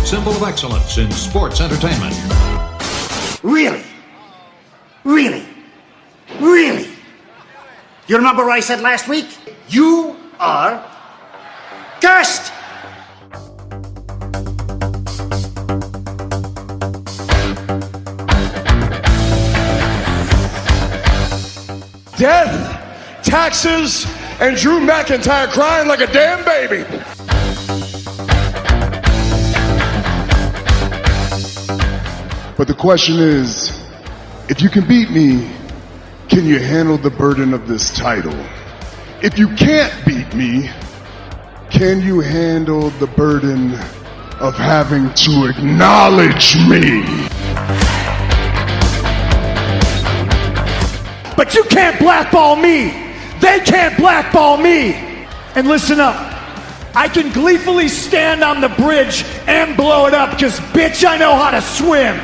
symbol of excellence in sports entertainment. Really? Really? Really? You remember what I said last week? You are cursed! Death, taxes, and Drew McIntyre crying like a damn baby. But the question is, if you can beat me, can you handle the burden of this title? If you can't beat me, can you handle the burden of having to acknowledge me? But you can't blackball me. They can't blackball me. And listen up. I can gleefully stand on the bridge and blow it up because, bitch, I know how to swim.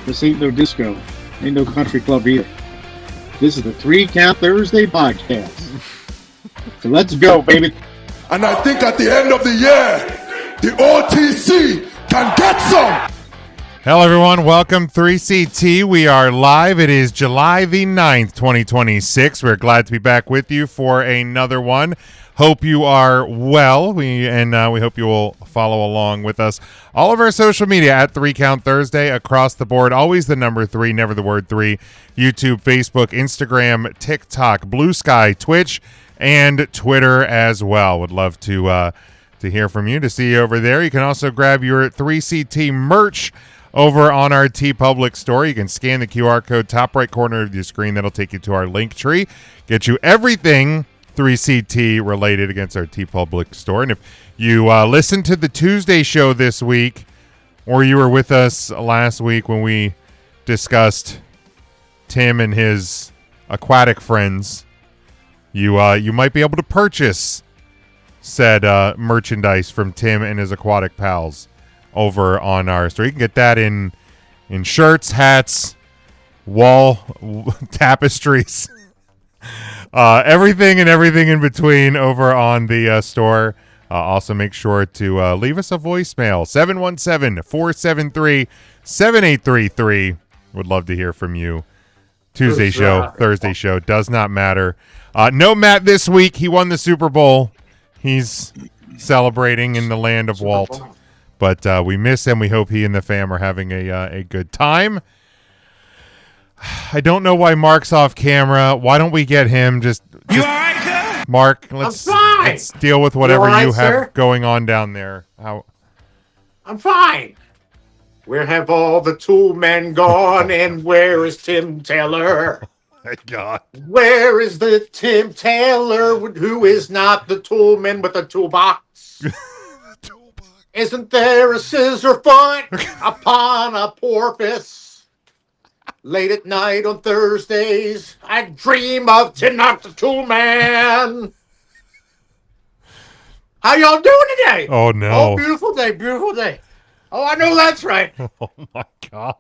This ain't no disco. Ain't no country club either. This is the 3 Count Thursday podcast. So let's go, baby. And I think at the end of the year, the OTC can get some. Hello, everyone. Welcome, 3CT. We are live. It is July the 9th, 2026. We're glad to be back with you for another one. Hope you are well. We hope you will follow along with us. All of our social media at 3 Count Thursday across the board. Always the number 3, never the word 3. YouTube, Facebook, Instagram, TikTok, Blue Sky, Twitch, and Twitter as well. Would love to hear from you, to see you over there. You can also grab your 3CT merch over on our TeePublic store. You can scan the QR code top right corner of your screen. That'll take you to our link tree. Get you everything 3CT related against our TeePublic store. And if you listened to the Tuesday show this week, or you were with us last week when we discussed Tim and his aquatic friends, you might be able to purchase said merchandise from Tim and his aquatic pals over on our store. You can get that in shirts, hats, wall tapestries, everything in between over on the store. Also, make sure to leave us a voicemail, 717-473-7833. Would love to hear from you. Tuesday show, Thursday show, does not matter. No Matt this week. He won the Super Bowl. He's celebrating in the land of Walt. But we miss him. We hope he and the fam are having a good time. I don't know why Mark's off camera. Why don't we get him? Just You all right, sir? Mark, let's deal with whatever you have going on down there. I'm fine. Where have all the tool men gone, and where is Tim Taylor? My God. Where is the Tim Taylor who is not the tool man with a toolbox? Isn't there a scissor foot upon a porpoise? Late at night on Thursdays, I dream of Tim Knox the Tool Man. How y'all doing today? Oh, no. Oh, beautiful day, beautiful day. Oh, I know that's right. Oh, my God.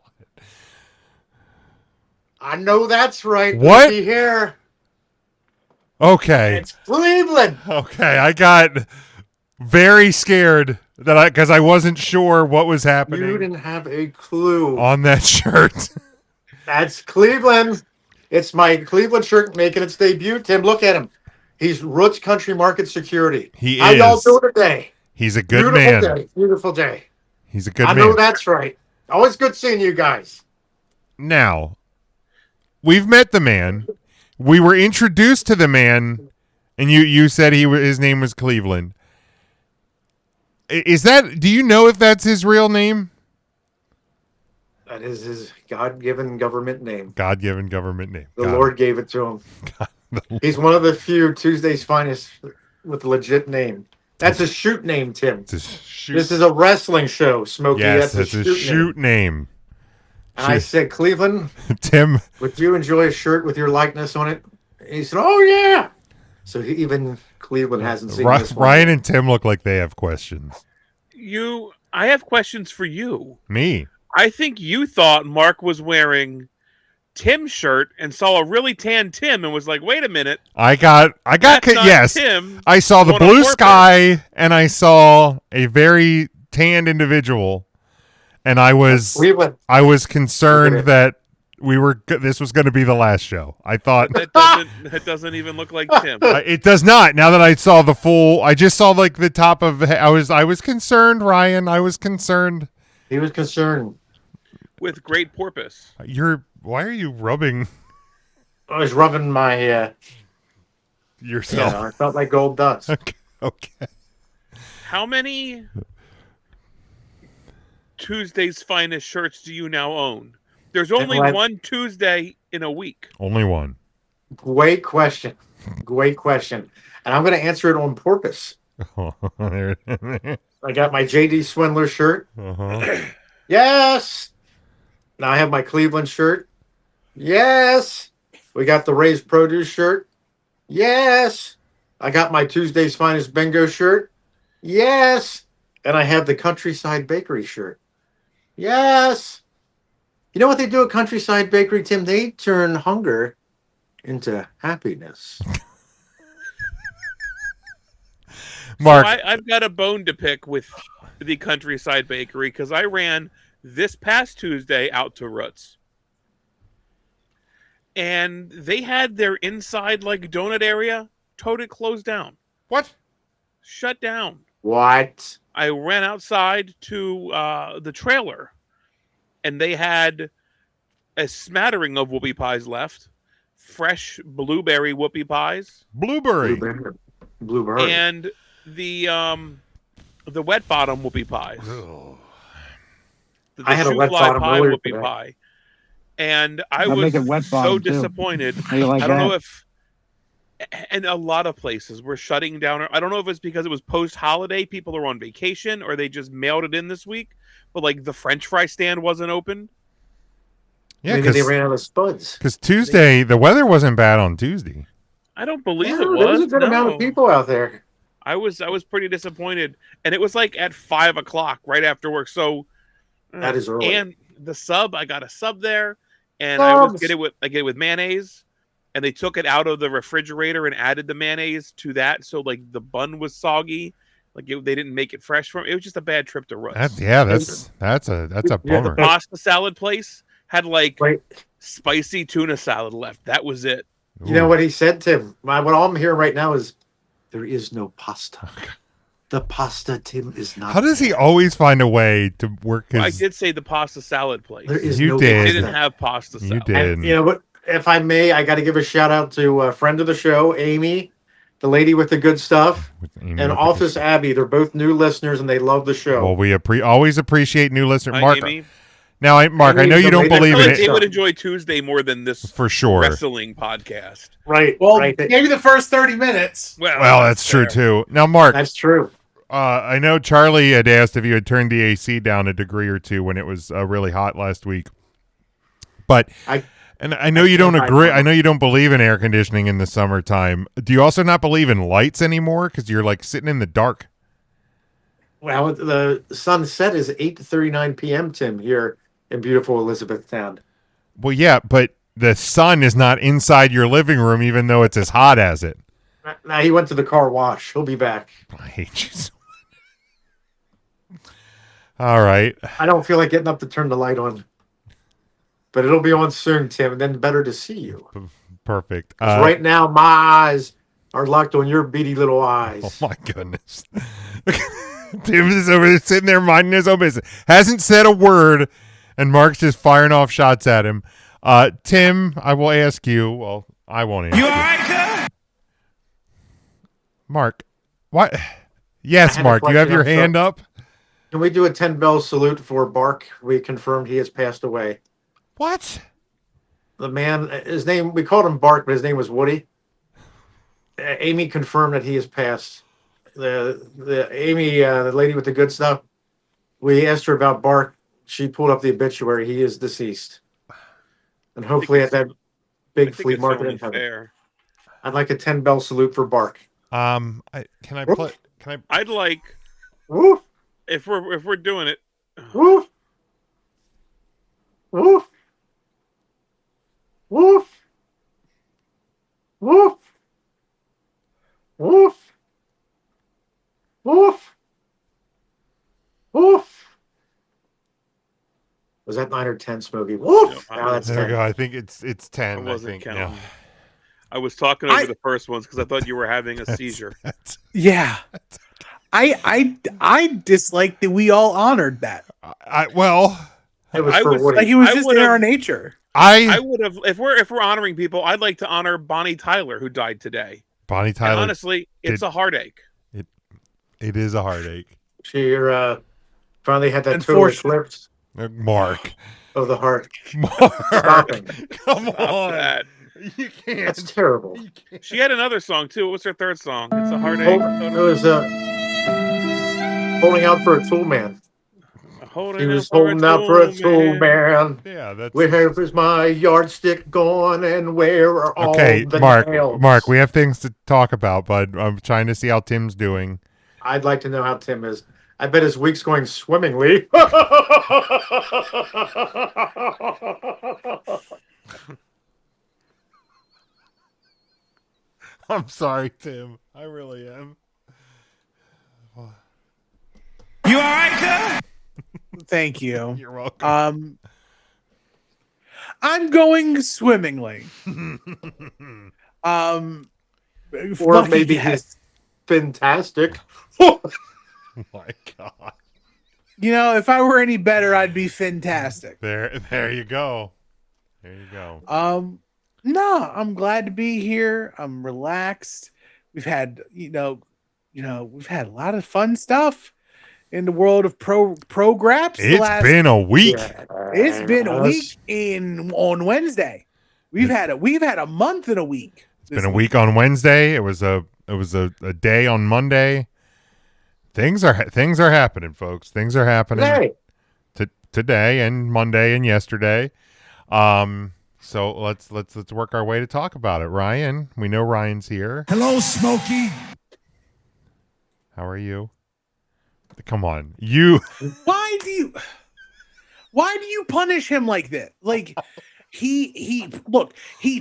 I know that's right. What? Looky here. Okay. It's Cleveland. Okay, I got very scared because I wasn't sure what was happening. You didn't have a clue on that shirt. That's Cleveland. It's my Cleveland shirt making its debut. Tim, look at him. He's Roots Country Market Security. He How is. y'all doing today? He's a good Beautiful man. Day. Beautiful day. He's a good man. I know that's right. Always good seeing you guys. Now, we've met the man. We were introduced to the man, and you said his name was Cleveland. Is that? Do you know if that's his real name? That is his God-given government name. God-given government name. The Lord gave it to him. He's one of the few Tuesday's finest with a legit name. That's a shoot name, Tim. This is a wrestling show, Smokey. Yes, that's a shoot name. And I said, Cleveland, Tim, would you enjoy a shirt with your likeness on it? And he said, oh, yeah. So even Cleveland hasn't seen this one. Ryan and Tim look like they have questions. I have questions for you. Me? I think you thought Mark was wearing Tim's shirt and saw a really tan Tim and was like, "Wait a minute, I got yes. Tim, I saw the going on blue purpose." sky and I saw a very tanned individual, and I was concerned that this was going to be the last show. I thought that doesn't even look like Tim. it does not. Now that I saw the full, I just saw like the top of. I was concerned, Ryan. I was concerned. He was concerned. With great porpoise. Why are you rubbing I was rubbing my yourself? I felt like gold dust. Okay. How many Tuesday's Finest shirts do you now own? There's only one Tuesday in a week. Only one. Great question. And I'm going to answer it on purpose. I got my JD Swindler shirt. Yes. Now I have my Cleveland shirt. Yes. We got the Raised Produce shirt. Yes. I got my Tuesday's Finest Bingo shirt. Yes. And I have the Countryside Bakery shirt. Yes. You know what they do at Countryside Bakery, Tim? They turn hunger into happiness. Mark. So I've got a bone to pick with the Countryside Bakery because I ran this past Tuesday out to Roots. And they had their inside like donut area totally closed down. What? Shut down. What? I ran outside to the trailer and they had a smattering of whoopie pies left. Fresh blueberry whoopie pies. Blueberry. And the wet bottom whoopie pies. I had a wet bottom pie earlier whoopie today. pie. And I I'll was make it wet so bottom, too. disappointed. How you like I don't that? know if and a lot of places were shutting down. I don't know if it's because it was post-holiday, people are on vacation, or they just mailed it in this week. But like the French fry stand wasn't open. Yeah, maybe they ran out of spuds. Because Tuesday, the weather wasn't bad on Tuesday. I don't believe it There was. was a good amount of people out there. I was pretty disappointed, and it was like at 5:00 right after work. So That is early. And the sub, I got a sub there, and Subs. I get it with mayonnaise, and they took it out of the refrigerator and added the mayonnaise to that, so like the bun was soggy, they didn't make it fresh from. It was just a bad trip to Roots. That's a bummer. The pasta salad place had like spicy tuna salad left. That was it. You know what he said, Tim? What I'm hearing right now is there is no pasta. The pasta, Tim, is not. How does he always find a way to work his... Well, I did say the pasta salad place. There is You no did. They didn't have pasta salad. You did. And, you know what? If I may, I got to give a shout out to a friend of the show, Amy, the lady with the good stuff, and Office Abby. They're both new listeners, and they love the show. Well, we always appreciate new listeners. Hi, Mark, Amy. now, Mark, I know you don't believe in They it would enjoy Tuesday more than this for sure. wrestling podcast. Right. Well, right. maybe the first 30 minutes. Well, that's true too. Now, Mark, That's true. I know Charlie had asked if you had turned the AC down a degree or two when it was really hot last week, but I know you don't agree. I know you don't believe in air conditioning in the summertime. Do you also not believe in lights anymore because you're like sitting in the dark? Well, the sunset is 8:39 p.m., Tim, here in beautiful Elizabethtown. Well, yeah, but the sun is not inside your living room, even though it's as hot as it. Now he went to the car wash. He'll be back. I hate you so much. All right. I don't feel like getting up to turn the light on, but it'll be on soon, Tim, and then better to see you. Perfect. 'Cause right now, my eyes are locked on your beady little eyes. Oh, my goodness. Tim is over there sitting there minding his own business. Hasn't said a word, and Mark's just firing off shots at him. Tim, I will ask you. Well, I won't ask you. You all right, sir? Mark, what? Yes, I had a Mark, you have your question. hand up? Can we do a 10-bell salute for Bark? We confirmed he has passed away. What? The man, his name, we called him Bark, but his name was Woody. Amy confirmed that he has passed. The Amy, the lady with the good stuff, we asked her about Bark. She pulled up the obituary. He is deceased. And hopefully at that big flea market in heaven. I'd like a 10-bell salute for Bark. Can I play? Can I? I'd like Woo! if we're doing it. Woo! Woo! Oof. Was that 9 or 10, Smokey? Woof! No, Now that's There we 10. go. I think it's 10. I wasn't think. counting. Yeah. I was talking over the first ones because I thought you were having a seizure. Yeah. I dislike that we all honored that. Well, It was I for was Woody. Like it was I just in would've- our nature. I would have if we're honoring people. I'd like to honor Bonnie Tyler, who died today. Bonnie Tyler. And honestly, it's a heartache. It is a heartache. She finally had that total eclipse Mark. of the heart. Mark. Stopping. Come Stop on. that. You can't. That's terrible. She had another song too. What was her third song? It's a heartache. It was holding out for a tool man. He was holding out for a tool man. Yeah, that's Where is my yardstick gone, and where are all okay. the nails? Mark, we have things to talk about, but I'm trying to see how Tim's doing. I'd like to know how Tim is. I bet his week's going swimmingly. I'm sorry, Tim. I really am. You all right, Thank you. You're welcome. I'm going swimmingly. Or fucking maybe yes. he's fantastic. Oh my God. You know, if I were any better, I'd be fantastic. There you go. There you go. No, I'm glad to be here. I'm relaxed. We've had, we've had a lot of fun stuff in the world of pro graps. It's been a week. It's been a week on Wednesday. We've had a month and a week. It's been a week on Wednesday. It was a day on Monday. Things are happening, folks. Things are happening today and Monday and yesterday. So let's work our way to talk about it. Ryan, we know Ryan's here. Hello, Smokey. How are you? Come on, you. Why do you punish him like that? Like he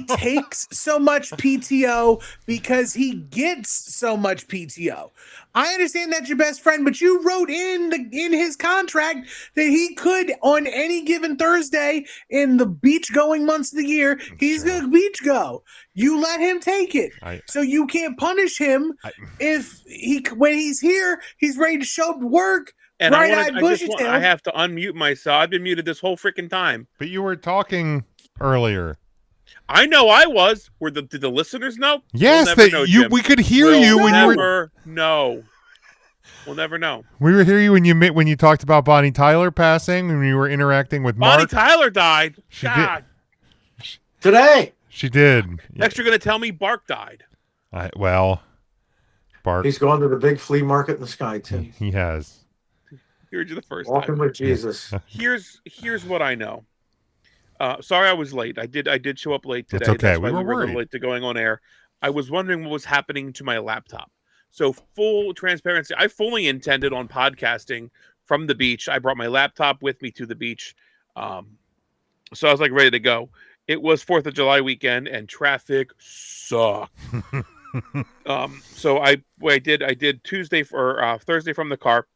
takes so much PTO because he gets so much PTO. I understand that's your best friend, but you wrote in his contract that he could on any given Thursday in the beach going months of the year, he's gonna beach go. You let him take it. So you can't punish him if when he's here, he's ready to show up to work. And I have to unmute myself. I've been muted this whole freaking time. But you were talking earlier. I know I was. Did the listeners know? Yes, we could hear you when you were. No, we'll never know. We were hearing you when you talked about Bonnie Tyler passing when you were interacting with Mark. Bonnie Tyler died. God. Today. She did. Next, you're going to tell me Bark died. Bark. He's gone to the big flea market in the sky, Tim. He has. Here's the first Walking time. with Jesus. Here's what I know. Sorry, I was late. I did show up late today. That's okay. That's why we were a worried. little late to going on air. I was wondering what was happening to my laptop. So full transparency, I fully intended on podcasting from the beach. I brought my laptop with me to the beach. So I was like ready to go. It was 4th of July weekend and traffic sucked. So I did Tuesday for Thursday from the car.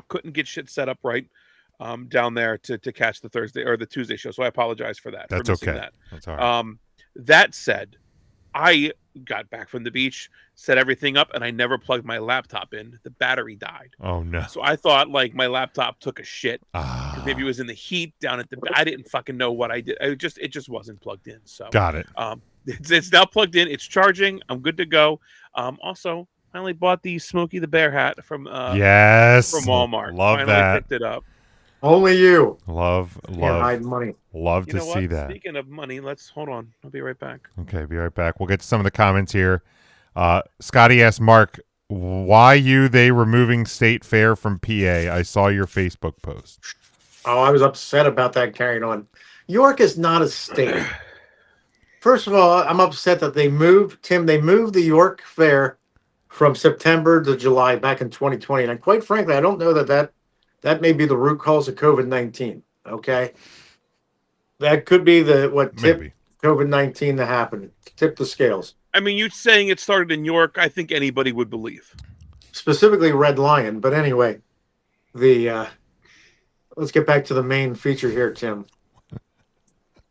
Couldn't get shit set up right down there to catch the Thursday or the Tuesday show. So I apologize for that. That's okay. That's all right. That said, I got back from the beach, set everything up, and I never plugged my laptop in. The battery died. Oh no! So I thought like my laptop took a shit. Maybe it was in the heat down at the. I didn't fucking know what I did. It just wasn't plugged in. So got it. It's now plugged in. It's charging. I'm good to go. Also, I only bought the Smokey the Bear hat from from Walmart. Love Finally that. picked it up. Only you. Love. Can't hide money. Love to see that. Speaking of money, let's hold on. I'll be right back. Okay, be right back. We'll get to some of the comments here. Scotty asked Mark, why they removing State Fair from PA? I saw your Facebook post. Oh, I was upset about that carrying on. York is not a state. First of all, I'm upset that they moved the York Fair from September to July back in 2020. And quite frankly, I don't know that may be the root cause of COVID-19. Okay. That could be what tipped COVID-19 to happen. Tip the scales. I mean, you saying it started in York, I think anybody would believe. Specifically Red Lion, but anyway. Let's get back to the main feature here, Tim.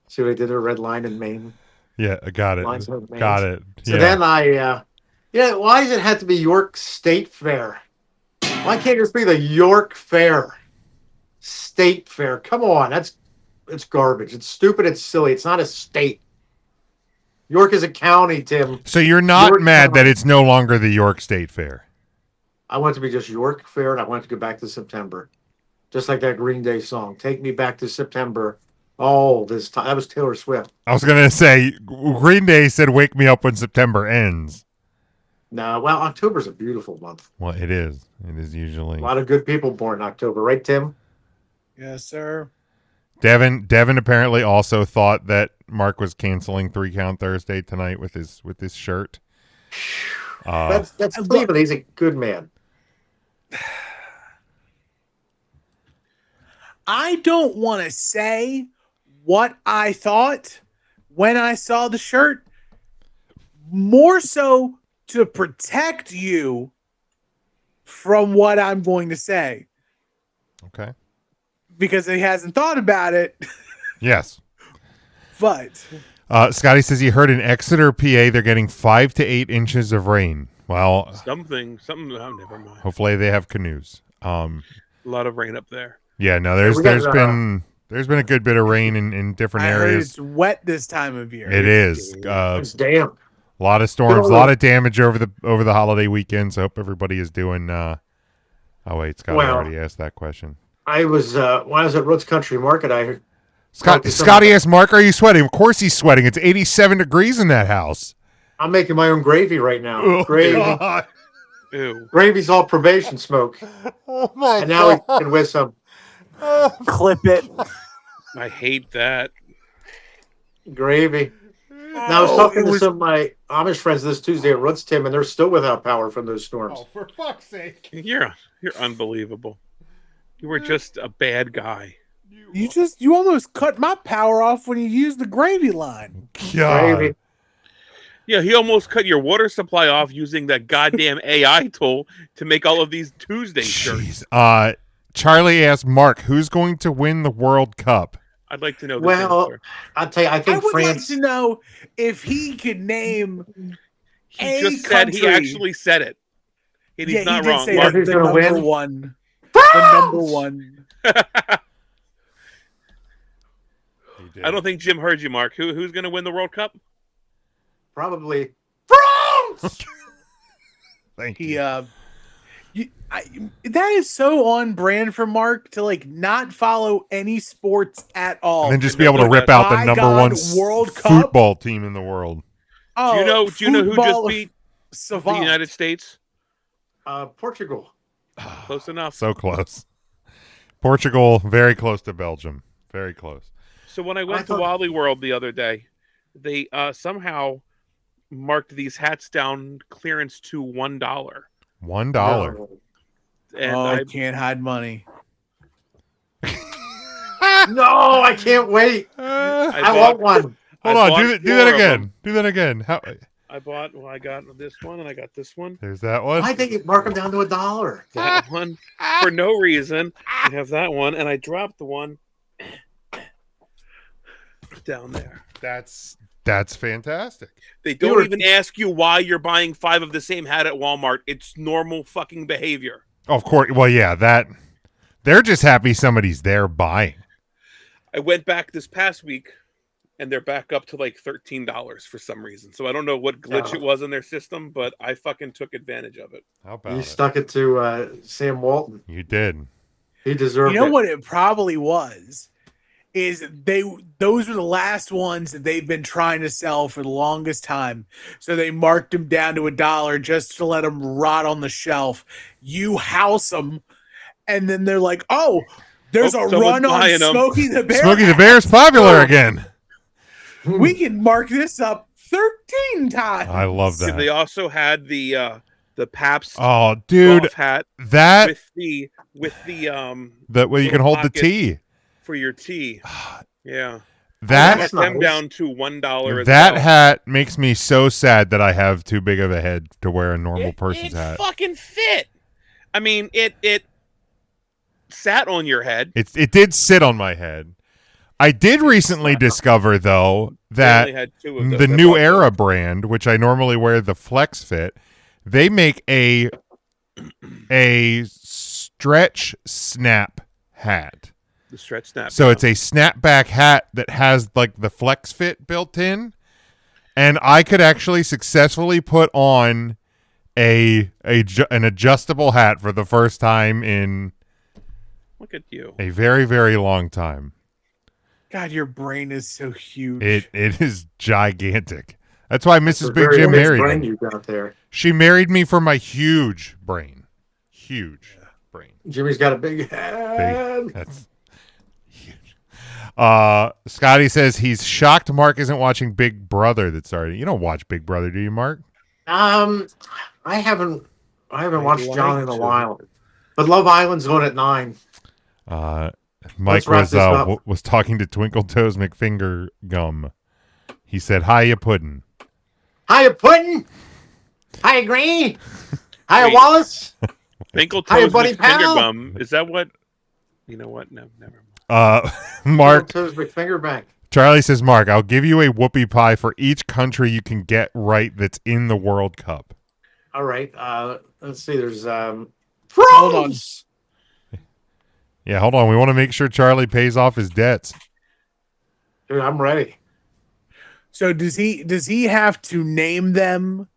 See what I did? A red line in Maine. Yeah, I got it. Lines of Maine. Got it. So then why does it have to be York State Fair? Why can't it just be the York Fair? State Fair. Come on, it's garbage. It's stupid. It's silly. It's not a state. York is a county, Tim. So you're not York mad County. that it's no longer the York State Fair? I want it to be just York Fair, and I want it to go back to September. Just like that Green Day song. Take me back to September. Oh, this time. That was Taylor Swift. I was going to say, Green Day said, wake me up when September ends. No, well, October's a beautiful month. Well, it is. It is usually. A lot of good people born in October, right, Tim? Yes, sir. Devin apparently also thought that Mark was canceling 3 Count Thursday tonight with his shirt. That's Cleveland. He's a good man. I don't want to say what I thought when I saw the shirt, more so to protect you from what I'm going to say. Okay. Because he hasn't thought about it. Yes. But Scotty says he heard in Exeter, PA, they're getting 5 to 8 inches of rain. Well, something. Oh, never mind. Hopefully they have canoes. A lot of rain up there. Yeah, no, there's been a good bit of rain in different areas. Heard it's wet this time of year. It is. It's damp. A lot of storms, a lot of damage over the holiday weekend. So I hope everybody is doing. Oh wait, Scott already asked that question. I was when I was at Roots Country Market. I heard Scotty asked Mark, "Are you sweating?" Of course he's sweating. It's 87 degrees in that house. I'm making my own gravy right now. Oh, gravy. God. Ew. Gravy's all probation smoke. Oh my and now we can with some. Clip it. I hate that. Gravy. Now I was talking to some of my Amish friends this Tuesday at Roots, Tim, and they're still without power from those storms. Oh, for fuck's sake! You're unbelievable. You were just a bad guy. You almost cut my power off when you used the gravy line. God. Gravy. Yeah, he almost cut your water supply off using that goddamn AI tool to make all of these Tuesday shirts. Charlie asked Mark, "Who's going to win the World Cup?" I'd like to know. Well, answer. I'll tell you, I think I would France. like to know if he could name. He just said he actually said it. And he's not he did wrong. say Mark, the gonna number win? one. France! The number one. I don't think Jim heard you, Mark. Who's going to win the World Cup? Probably France. Thank He you. that is so on brand for Mark to not follow any sports at all. And then just be able to rip out the number one World Cup football team in the world. Oh, Do you know who just football beat savant. the United States? Portugal. Close enough. So close. Portugal, very close to Belgium. Very close. So when I went to Wally World the other day, they somehow marked these hats down clearance to $1. $1. And I can't hide money. No, I can't wait. I want one. Hold on, do that again. Do that again. How? I got this one and I got this one. There's that one. I think you mark them down to $1. That one for no reason. I have that one and I dropped the one down there. That's fantastic. They don't even ask you why you're buying 5 of the same hat at Walmart. It's normal fucking behavior. Of course. Well, yeah, they're just happy somebody's there buying. I went back this past week and they're back up to like $13 for some reason. So I don't know what glitch it was in their system, but I fucking took advantage of it. How about You it? stuck it to Sam Walton. You did. He deserved it. You know what it probably was? Is those were the last ones that they've been trying to sell for the longest time. So they marked them down to $1 just to let them rot on the shelf. You house them, and then they're like, "Oh, there's a run on Smokey the Bear. Smokey the Bear's popular again. We can mark this up 13 times." I love that. So they also had the Pabst Oh, dude, golf hat that with the that way you can hold the pocket tea. for your tea. Yeah. That That's Them nice. down to $1 as that well. hat makes me so sad that I have too big of a head to wear a normal person's it hat. fucking fit. I mean, it sat on your head. It did sit on my head. I did recently discover, though, that only had 2 of those. the I New bought Era brand, which I normally wear the Flex Fit, they make a stretch snap hat. the stretch snap. So it's a snapback hat that has like the Flex Fit built in, and I could actually successfully put on an adjustable hat for the first time in Look at you. a very, very long time. God, your brain is so huge. It is gigantic. That's why It's a Mrs. Big very Jim big married brain me. you got there. She married me for my huge brain. Huge brain. Jimmy's got a big head. Big. That's huge. Scotty says he's shocked Mark isn't watching Big Brother that started. You don't watch Big Brother, do you, Mark? I haven't watched like John in a to. while. But Love Island's on at 9. Mike wrap this up. was talking to Twinkle Toes McFinger Gum. He said, "Hiya, Puddin'." Hiya, Puddin'. Hiya, Granny. Hiya, Wait. Wallace. Finkle Hiya, toes buddy with finger pal. gum. Is that what? You know what? No, never mind. Mark, Toes McFinger back. Charlie says, Mark, I'll give you a whoopie pie for each country you can get right that's in the World Cup. All right. Let's see. There's Hold on. France. Yeah, hold on. We want to make sure Charlie pays off his debts. Dude, I'm ready. So does he have to name them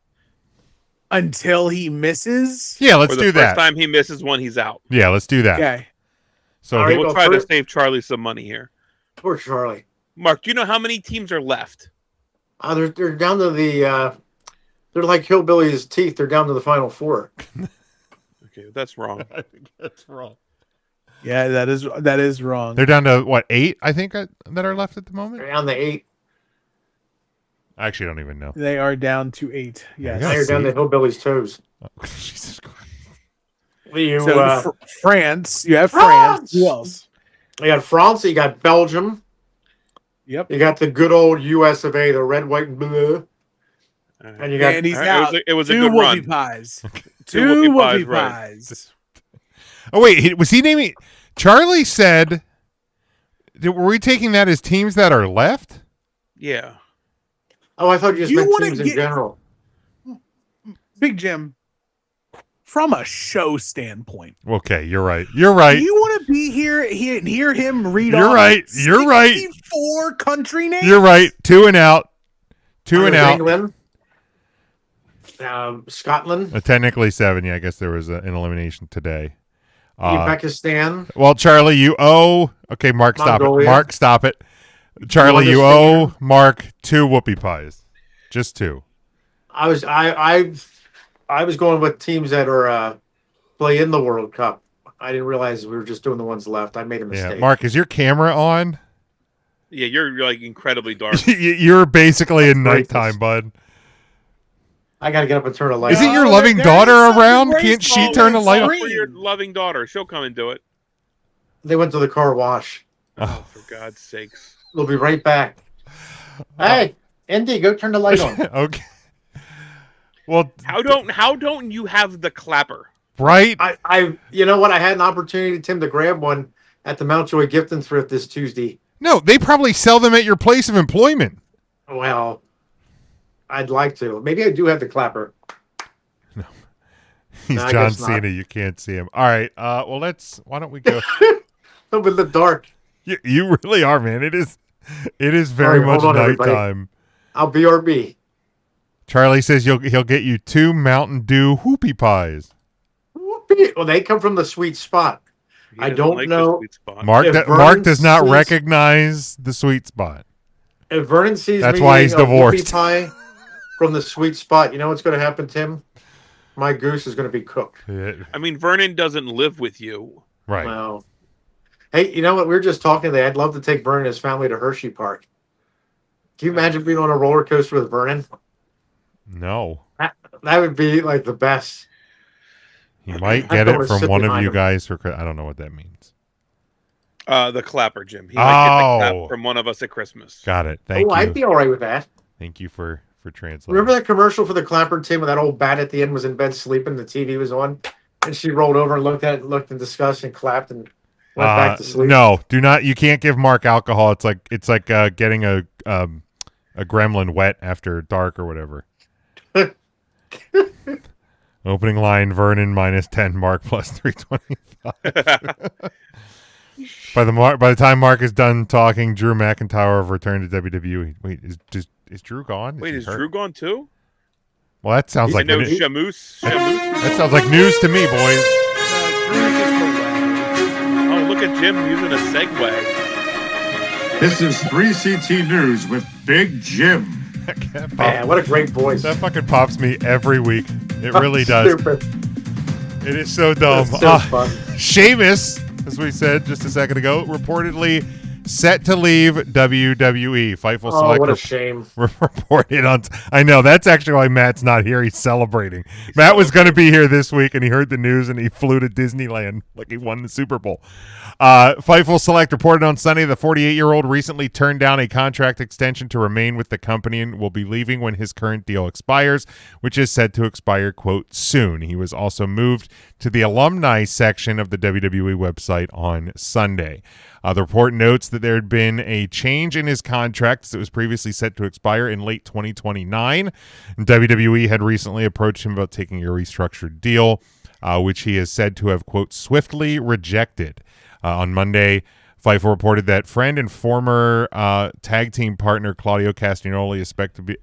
until he misses? Yeah, let's For the do first that. time he misses one, he's out. Yeah, let's do that. Okay. So All right. We'll go try to first. save Charlie some money here. Poor Charlie. Mark, do you know how many teams are left? They're down to the. They're like hillbillies' teeth. They're down to the final 4. Okay, that's wrong. I think that's wrong. Yeah, that is wrong. They're down to, what, 8, I think, that are left at the moment? They're down to 8. I actually don't even know. They are down to 8. Yes. Yeah. Now you're down to hillbillies' toes. Oh, Jesus Christ. You, So France, you have France. Who else? you got France. You got Belgium. Yep. You got the good old U.S. of A. The red, white, and blue. And you got And he's All right, out. it was a 2 good whoopie run. pies. Two 2 whoopie pies, whoopie right. pies. Oh, wait, was he naming... Charlie said... Were we taking that as teams that are left? Yeah. Oh, I thought you just You meant wanna teams in get- general. Big Jim, from a show standpoint, Okay, you're right. You're right. do you want to be here and hear him read You're off right. You're right. 64 country names? You're right. 2 and out. 2 and out. England. Scotland. Technically 7. Yeah, I guess there was an elimination today. Uzbekistan. Well, Charlie, you owe... Okay, Mark, stop it. Mongolia. Mark, stop it. Charlie, you understand? owe Mark 2 whoopie pies. Just 2. I was going with teams that are play in the World Cup. I didn't realize we were just doing the ones left. I made a Yeah, mistake. Mark, is your camera on? Yeah, you're like incredibly dark. You're basically in That's nighttime, racist. bud. I got to get up and turn a light. Isn't on. your Oh, loving there daughter is something around? great Can't she for turn the light on? Screen. For your loving daughter, she'll come and do it. They went to the car wash. Oh, for God's sakes! They'll be right back. Hey, Indy, go turn the light on. Okay. Well, How don't you have the clapper? right? You know what? I had an opportunity, Tim, to grab one at the Mountjoy Gift and Thrift this Tuesday. No, they probably sell them at your place of employment. Well, I'd like to. Maybe I do have the clapper. He's No, I John guess not. Cena. You can't see him. All right. Well, why don't we go? I'm in the dark. You really are, man. It is very All right, much hold on, everybody. nighttime. I'll BRB. Charlie says he'll get you 2 Mountain Dew whoopie pies. Whoopee. Well, they come from the sweet spot. He I doesn't don't like the know. sweet spot. Mark If Mark Vernon does not sees- recognize the sweet spot. If Vernon sees That's me why he's eating a whoopie divorced. pie from the sweet spot, you know what's going to happen, Tim? My goose is going to be cooked. Yeah, I mean, Vernon doesn't live with you. right. Well, hey, you know what? We were just talking today. I'd love to take Vernon and his family to Hershey Park. Can you imagine being on a roller coaster with Vernon? No. That would be like the best. You might I get don't it wanna from sit one of behind you him. guys for I don't know what that means. The clapper, Jim. He might get the Oh. clap from one of us at Christmas. Got it. Thank I'd you. be all right with that. Thank you for translating. Remember that commercial for the clapper, Tim, where that old bat at the end was in bed sleeping, the TV was on, and she rolled over and looked at it, looked in disgust and clapped, and Went back to sleep. No, do not. You can't give Mark alcohol. It's like getting a gremlin wet after dark or whatever. Opening line: Vernon -10, Mark +325. By the time Mark is done talking, Drew McIntyre have returned to WWE. Wait, is Drew gone? Wait, is he hurt? Drew gone too? Well, that sounds like no Shamus. that sounds like news to me, boys. Oh, look at Jim using a segue. This is 3CT News with Big Jim. Man, what a great voice. That fucking pops me every week. It really does. Stupid. It is so dumb. It's so fun. Sheamus, as we said just a second ago, reportedly set to leave WWE. Fightful Select. What a shame. Reported on. I know, that's actually why Matt's not here. He's celebrating. Matt was going to be here this week, and he heard the news, and he flew to Disneyland like he won the Super Bowl. Fightful Select reported on Sunday the 48-year-old recently turned down a contract extension to remain with the company and will be leaving when his current deal expires, which is said to expire, quote, soon. He was also moved to the alumni section of the WWE website on Sunday. The report notes that there had been a change in his contract that was previously set to expire in late 2029. WWE had recently approached him about taking a restructured deal, which he is said to have, quote, swiftly rejected. On Monday, Fightful reported that friend and former tag team partner Claudio Castagnoli is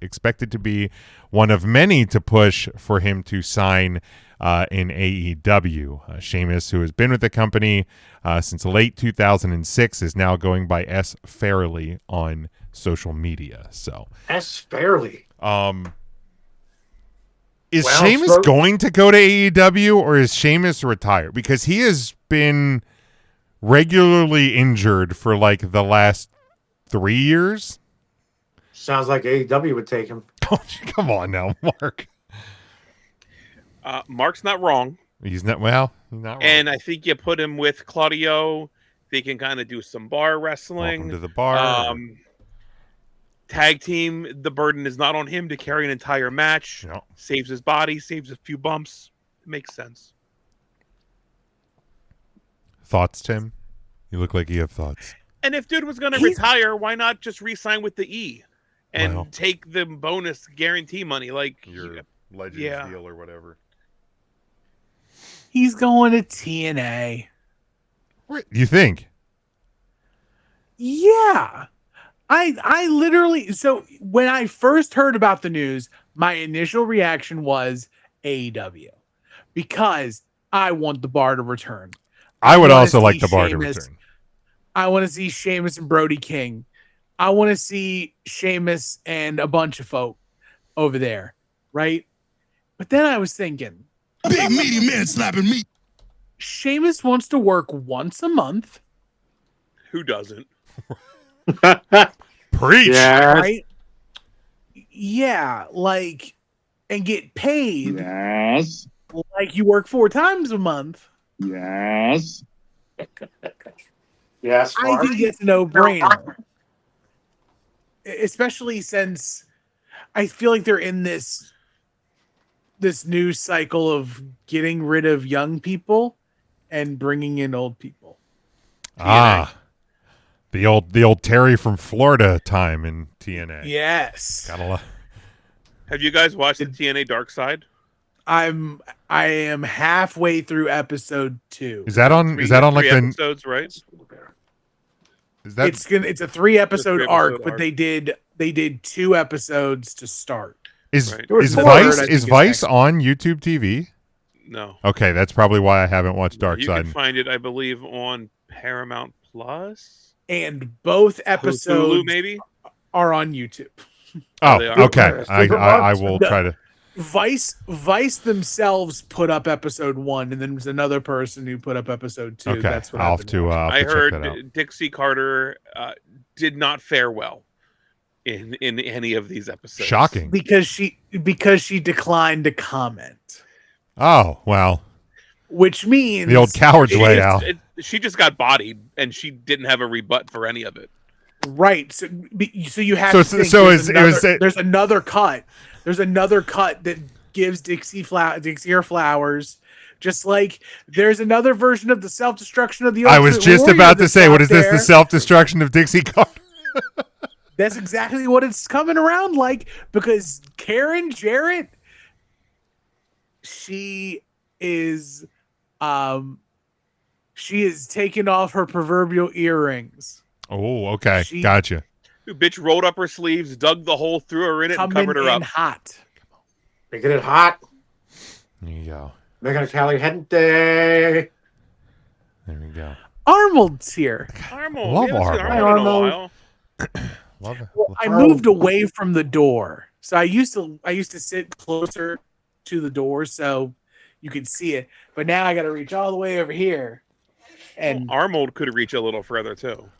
expected to be one of many to push for him to sign in AEW. Sheamus, who has been with the company since late 2006, is now going by S. Fairley on social media. So S. Fairley. Is Sheamus going to go to AEW, or is Sheamus retired? Because he has been regularly injured for like the last 3 years. Sounds like AEW would take him. Come on now, Mark. Mark's not wrong. He's not wrong. And I think you put him with Claudio. They can kind of do some bar wrestling. Welcome to the bar. Tag team, the burden is not on him to carry an entire match. No. Saves his body, saves a few bumps. It makes sense. Thoughts, Tim? You look like you have thoughts. And if dude was going to retire, why not just re-sign with the E and take the bonus guarantee money? Like your Legends deal or whatever. He's going to TNA. You think? Yeah. I literally, so when I first heard about the news, my initial reaction was AEW because I want the bar to return. I would also like the bar to return. I want to see Sheamus and Brody King. I want to see Sheamus and a bunch of folk over there, right? But then I was thinking, Big meaty man slapping me. Sheamus wants to work once a month. Who doesn't? Preach. Yes. Right? Yeah, like, and get paid. Yes. Like you work 4 times a month. Yes. Yes. I think it's a no-brainer. Especially since I feel like they're in this news cycle of getting rid of young people and bringing in old people. Ah. The old Terry from Florida time in TNA. Yes. Gotta love. Have you guys watched the TNA Dark Side? I am halfway through episode 2. Is that on like the episodes, right? Is that it's a 3-episode arc, but they did 2 episodes to start. Is Right. Vice on YouTube TV? No. Okay, that's probably why I haven't watched Dark You Side. can find it, I believe, on Paramount Plus. And both episodes Hulu, maybe? are on YouTube. Oh, they are. okay. I will try to. Vice themselves put up episode 1, and then there's another person who put up episode 2. Okay, That's what I'll have to. I check that out. heard Dixie Carter did not fare well in any of these episodes. Shocking. because she declined to comment, Oh well, which means the old coward's way out. She just got bodied, and she didn't have a rebut for any of it. right. So you have So- to think so there's another cut. There's another cut that gives Dixie her flowers Just like there's another version of the self-destruction of the I was Ultimate just Warrior about to that's say, what out is this? The there. self-destruction of Dixie Carter? That's exactly what it's coming around like, because Karen Jarrett, she is taking off her proverbial earrings. Oh, okay. She- Gotcha. Bitch rolled up her sleeves, dug the hole, threw her in it, and Coming covered her in up. hot. Making it hot. There you go. Making it caliente. There we go. Arnold's here. Arnold. Love We haven't seen Arnold. Arnold in a Arnold. while. Love it. I moved away from the door, so I used to sit closer to the door so you could see it. But now I got to reach all the way over here, and Arnold could reach a little further too.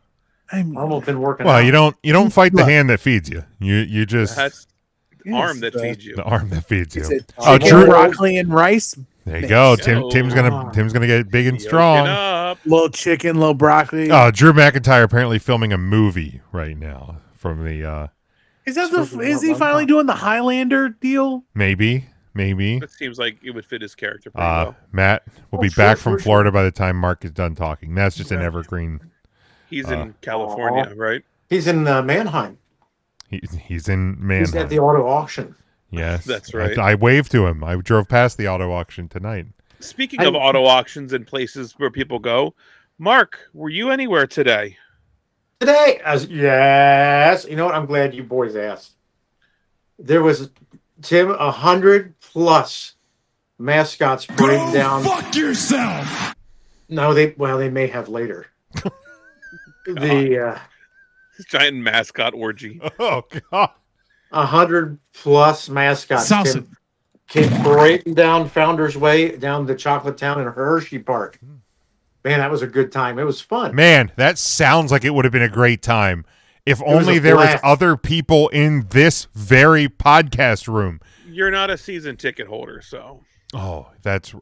Arnold's been working Well, out. you don't fight the Look. hand that feeds you. You just That's the Yes, arm that the- feeds you. the arm that feeds you. It's a Oh, chicken, Drew. broccoli, and rice. There you go. Mix. Tim's gonna get big and Yoking strong. up. Little chicken, little broccoli. Oh, Drew McIntyre apparently filming a movie right now from the Is he finally doing the Highlander deal? maybe. It seems like it would fit his character pretty well. Matt will be sure, back from sure, Florida by the time Mark is done talking. That's just an evergreen. He's in California, right? He's in Mannheim. He's in He's at Manheim. the auto auction. Yes, That's right. I waved to him. I drove past the auto auction tonight. Speaking of auto auctions and places where people go, Mark, were you anywhere today? Today, yes. You know what? I'm glad you boys asked. There was, Tim, 100+ mascots parading down. Fuck yourself. No, they may have later. The Giant mascot orgy. Oh God! 100+ mascots Salsa. came parading down Founder's Way, down the Chocolate Town in Hershey Park. Man, that was a good time. It was fun. Man, that sounds like it would have been a great time if was only a there was blast. other people in this very podcast room. You're not a season ticket holder, so. Oh, that's.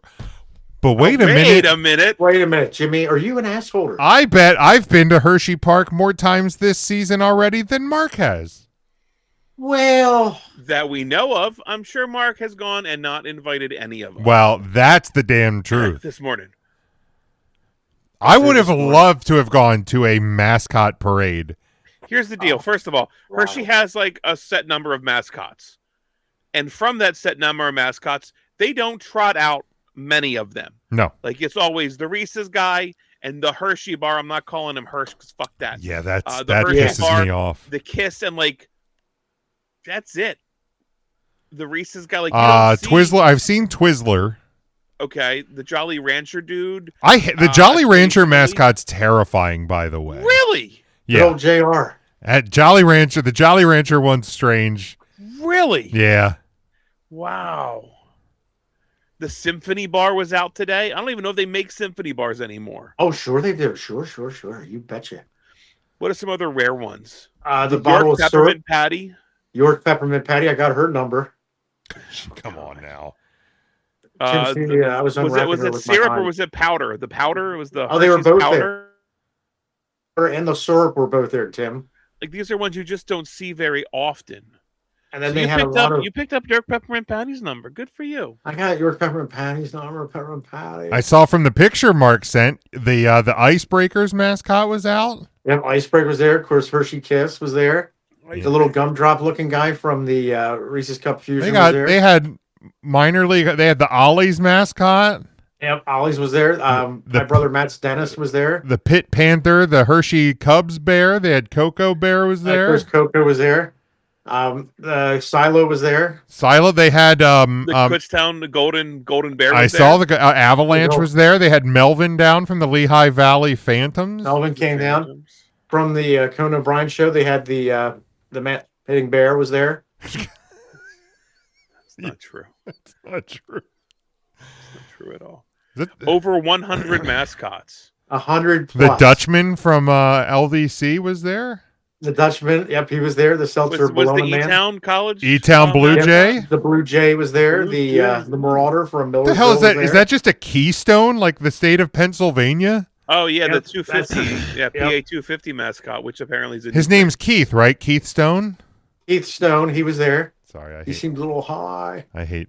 But wait a Wait minute. a minute. Wait a minute, Jimmy. Are you an assholder? I bet I've been to Hershey Park more times this season already than Mark has. Well, That we know of. I'm sure Mark has gone and not invited any of them. Well, that's the damn truth. This morning. I would have loved to have gone to a mascot parade. Here's the deal. First of all, Hershey has like a set number of mascots. And from that set number of mascots, they don't trot out many of them. No. Like it's always the Reese's guy and the Hershey bar. I'm not calling him Hersh because fuck that. Yeah, that Hershey pisses bar, me off. The Kiss and like that's it. The Reese's guy, like you don't see- Twizzler. I've seen Twizzler. Okay, the Jolly Rancher dude. The Jolly Rancher occasionally- mascot's terrifying, by the way. Really? good Yeah. old JR. At Jolly Rancher, the Jolly Rancher one's strange. Really? Yeah. Wow. The Symphony Bar was out today. I don't even know if they make Symphony Bars anymore. Oh, sure they do. Sure. You betcha. What are some other rare ones? The bottle York of syrup. Peppermint Patty. York Peppermint Patty. I got her number. Come on now. I was unwrapping Was her it with my syrup or eye. was it powder? The powder was the. Oh, they were Hershey's both powder. Her and the syrup were both there, Tim. Like these are ones you just don't see very often. And then So they you had a picked lot up of. you picked up York Peppermint Patty's number. Good for you. I got York Peppermint Patty's number. Peppermint Patty. I saw from the picture Mark sent the Icebreakers mascot was out. Yep, Icebreaker was there. Of course, Hershey Kiss was there. The little gumdrop looking guy from the Reese's Cup Fusion was there. They had minor league. They had the Ollie's mascot, Yep, Ollie's was there. My brother Matt's dentist was there. the Pit Panther, the Hershey Cubs bear. They had Cocoa Bear was there. Chris Coco was there. Silo was there. Silo. They had The Kutztown, the Golden Bear. I Was saw there. the Avalanche was there. They had Melvin down from the Lehigh Valley Phantoms. Melvin came down from the Conan O'Brien show. They had the Matt Hitting Bear was there. It's not true. That's not true. It's not true at all. Is it Over 100 mascots. 100+. the Dutchman from LDC was there. The Dutchman. Yep, he was there. The Seltzer Was the Bologna man. E-Town College? E-Town Blue Yep, Jay. The Blue Jay was there. Blue Jay. The Marauder from What Millersville the hell is that? was Is there. that just a keystone like the state of Pennsylvania? Oh yeah, Yep, the 250. Yeah, PA 250 mascot, which apparently is a His name's Keith, right? Keith Stone. Keith Stone? He was there. Sorry, I He hate. seemed a little high. I hate.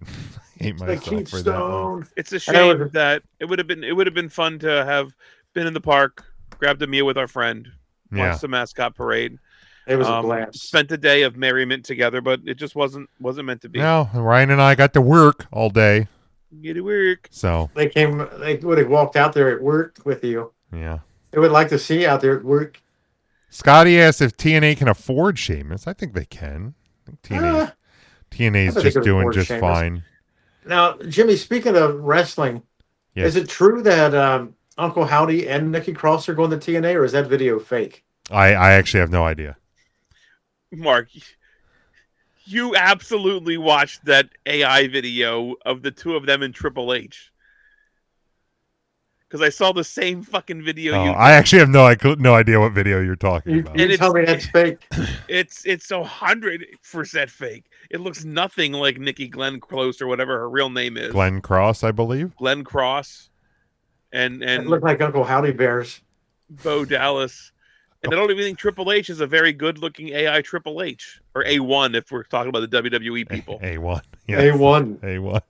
hate The myself for that one. Keystone. It's a And that shame that it would have been fun to have been in the park, grabbed a meal with our friend, Yeah. watched the mascot parade. It was a blast. Spent a day of merriment together, but it just wasn't meant to be. No, Ryan and I got to work all day. Get to work. So They would have walked out there at work with you. yeah. They would like to see you out there at work. Scotty asked if TNA can afford Sheamus. I think they can. I think TNA's I think they just can doing afford just Sheamus. fine. Now, Jimmy, speaking of wrestling, Yes. is it true that Uncle Howdy and Nikki Cross are going to TNA, or is that video fake? I actually have no idea. Mark, you absolutely watched that AI video of the two of them in Triple H. Because I saw the same fucking video. I actually have no idea what video you're talking about. You tell me that's fake. It's 100% fake. It looks nothing like Nikki Glenn Close or whatever her real name is. Glenn Cross, I believe. Glenn Cross, and It looked like Uncle Howdy Bears. Bo Dallas. And I don't even think Triple H is a very good-looking AI Triple H. Or A1 if we're talking about the WWE people. A1. Yeah. A1. A1.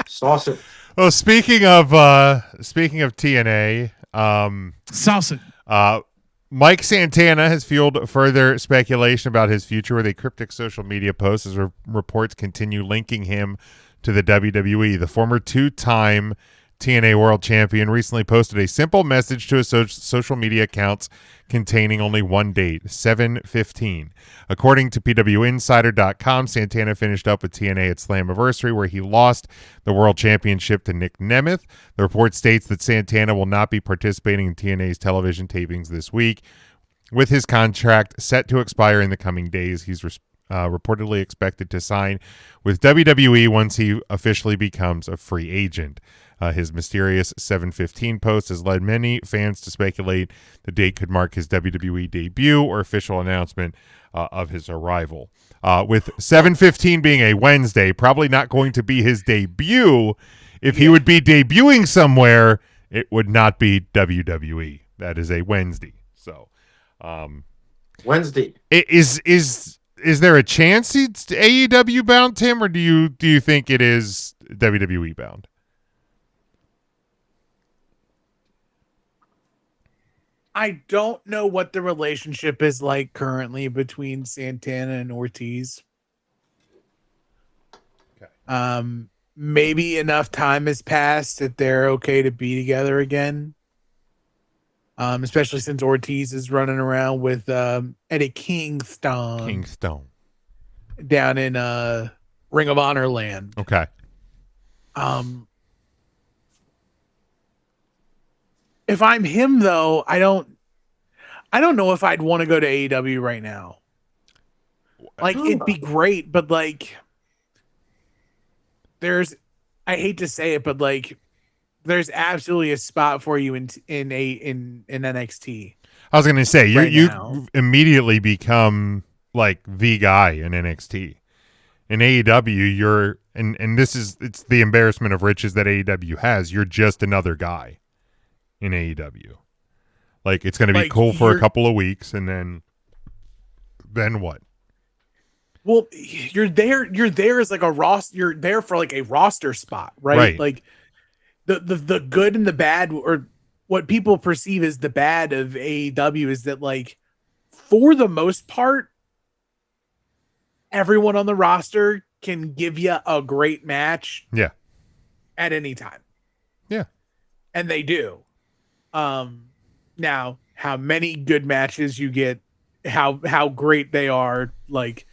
Sauce it. Well, speaking of TNA, Salsa. Mike Santana has fueled further speculation about his future with a cryptic social media post as reports continue linking him to the WWE. The former two-time TNA World Champion recently posted a simple message to his social media accounts containing only one date, 7/15. According to PWInsider.com, Santana finished up with TNA at Slammiversary, where he lost the World Championship to Nick Nemeth. The report states that Santana will not be participating in TNA's television tapings this week. With his contract set to expire in the coming days, he's reportedly expected to sign with WWE once he officially becomes a free agent. His mysterious 7/15 post has led many fans to speculate the date could mark his WWE debut or official announcement of his arrival. With 7/15 being a Wednesday, probably not going to be his debut. If he would be debuting somewhere, it would not be WWE. That is a Wednesday. So, Wednesday. Is there a chance it's AEW bound, Tim, or do you think it is WWE bound? I don't know what the relationship is like currently between Santana and Ortiz. Okay. Maybe enough time has passed that they're okay to be together again. Especially since Ortiz is running around with Eddie Kingston down in Ring of Honor land. Okay. If I'm him though, I don't know if I'd want to go to AEW right now. Like it'd be great, but like I hate to say it, but like there's absolutely a spot for you in NXT. I was going to say right you now. immediately become like the guy in NXT. In AEW, you're and it's the embarrassment of riches that AEW has. You're just another guy in AEW. Like it's going to be Like, cool for a couple of weeks, and then what? Well, you're there as like a roster. You're there for like a roster spot, right? Like the good and the bad, or what people perceive as the bad of AEW is that like for the most part, everyone on the roster can give you a great match. Yeah. At any time. Yeah. And they do. Now how many good matches you get, how great they are, like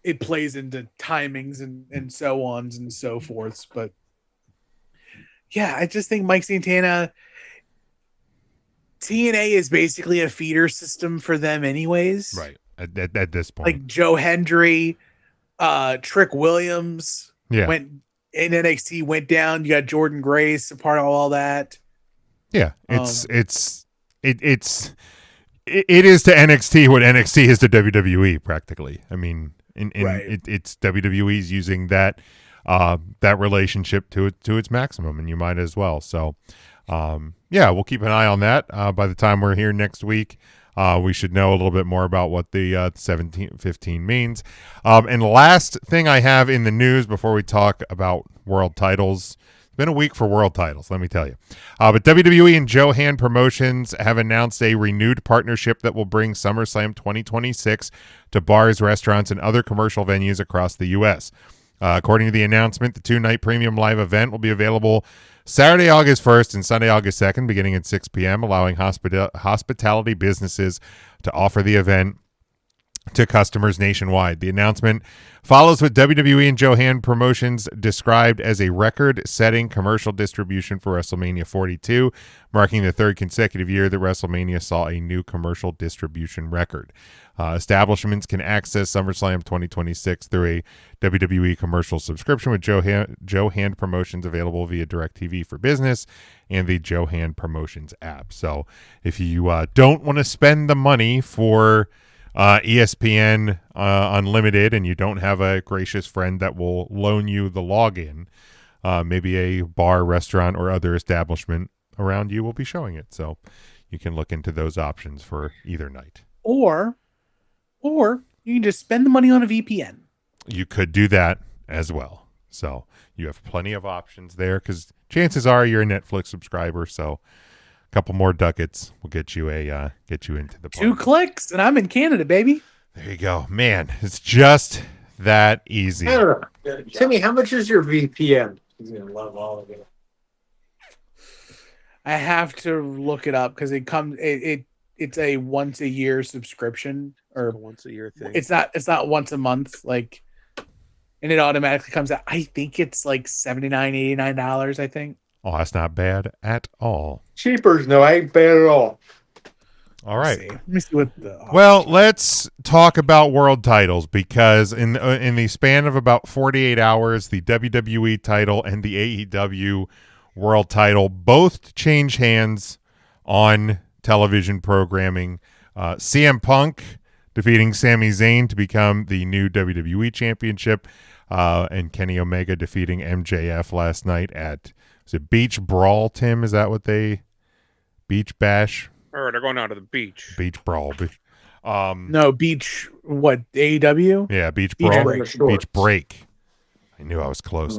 it plays into timings and so on and so forth. But yeah, I just think Mike Santana, TNA is basically a feeder system for them anyways. Right. At this point. Like Joe Hendry, Trick Williams went in NXT, went down. You got Jordan Grace, a part of all that. Yeah. It is to NXT what NXT is to WWE practically. I mean, it's WWE's using that relationship to its maximum, and you might as well. So Yeah, we'll keep an eye on that. By the time we're here next week, we should know a little bit more about what the 17-15 means. And the last thing I have in the news before we talk about world titles. It's been a week for world titles, let me tell you. But WWE and Johan Promotions have announced a renewed partnership that will bring SummerSlam 2026 to bars, restaurants, and other commercial venues across the U.S. According to the announcement, the two-night premium live event will be available Saturday, August 1st and Sunday, August 2nd, beginning at 6 p.m., allowing hospitality businesses to offer the event to customers nationwide. The announcement follows what WWE and Johan Promotions described as a record-setting commercial distribution for WrestleMania 42, marking the third consecutive year that WrestleMania saw a new commercial distribution record. Establishments can access SummerSlam 2026 through a WWE commercial subscription with Johan Promotions available via DirecTV for Business and the Johan Promotions app. So if you don't want to spend the money for ESPN Unlimited and you don't have a gracious friend that will loan you the login, maybe a bar, restaurant, or other establishment around you will be showing it. So you can look into those options for either night. Or you can just spend the money on a VPN. You could do that as well. So you have plenty of options there because chances are you're a Netflix subscriber. So a couple more ducats will get you into the party. 2 clicks and I'm in Canada, baby. There you go, man. It's just that easy. I don't know. Timmy, how much is your VPN? He's gonna love all of it. I have to look it up because it's a once a year subscription or once a year thing. It's not once a month, like, and it automatically comes out. I think it's like $79, $89, I think. Oh, that's not bad at all. Cheapers, no, ain't bad at all. All right. Let me see what well, let's talk about world titles because in the span of about 48 hours, the WWE title and the AEW World title both change hands on television programming. CM Punk defeating Sami Zayn to become the new WWE Championship, and Kenny Omega defeating MJF last night at Beach Brawl, Tim? Is that what Beach Bash? Or they're going out to the beach. Beach Brawl. No, Beach, what, AEW? Yeah, Beach Brawl. Beach Break. I knew I was close.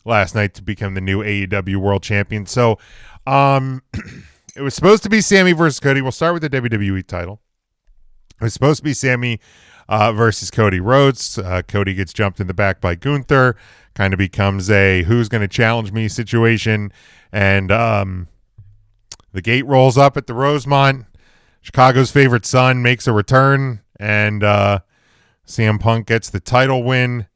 Last night to become the new AEW World Champion. So, it was supposed to be Sammy versus Cody. We'll start with the WWE title. It was supposed to be Sammy versus Cody Rhodes. Cody gets jumped in the back by Gunther. Kind of becomes a who's going to challenge me situation. And the gate rolls up at the Rosemont. Chicago's favorite son makes a return. And CM Punk gets the title win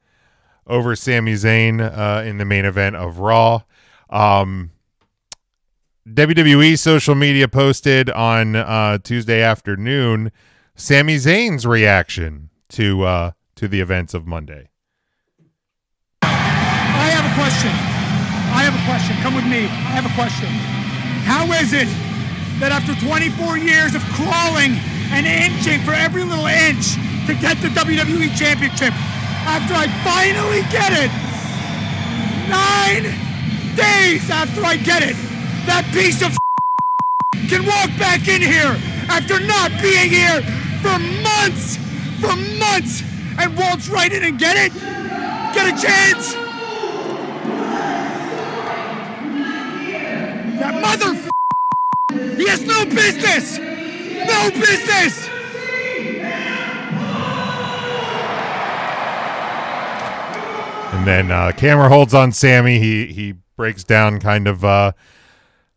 over Sami Zayn in the main event of Raw. WWE social media posted on Tuesday afternoon Sami Zayn's reaction to the events of Monday. I have a question. Come with me. I have a question. How is it that after 24 years of crawling and inching for every little inch to get the WWE Championship, after I finally get it, 9 days after I get it, that piece of can walk back in here after not being here for months, and waltz right in and get it? Get a chance? That mother, he has no business! No business! And then camera holds on Sammy. He breaks down, kind of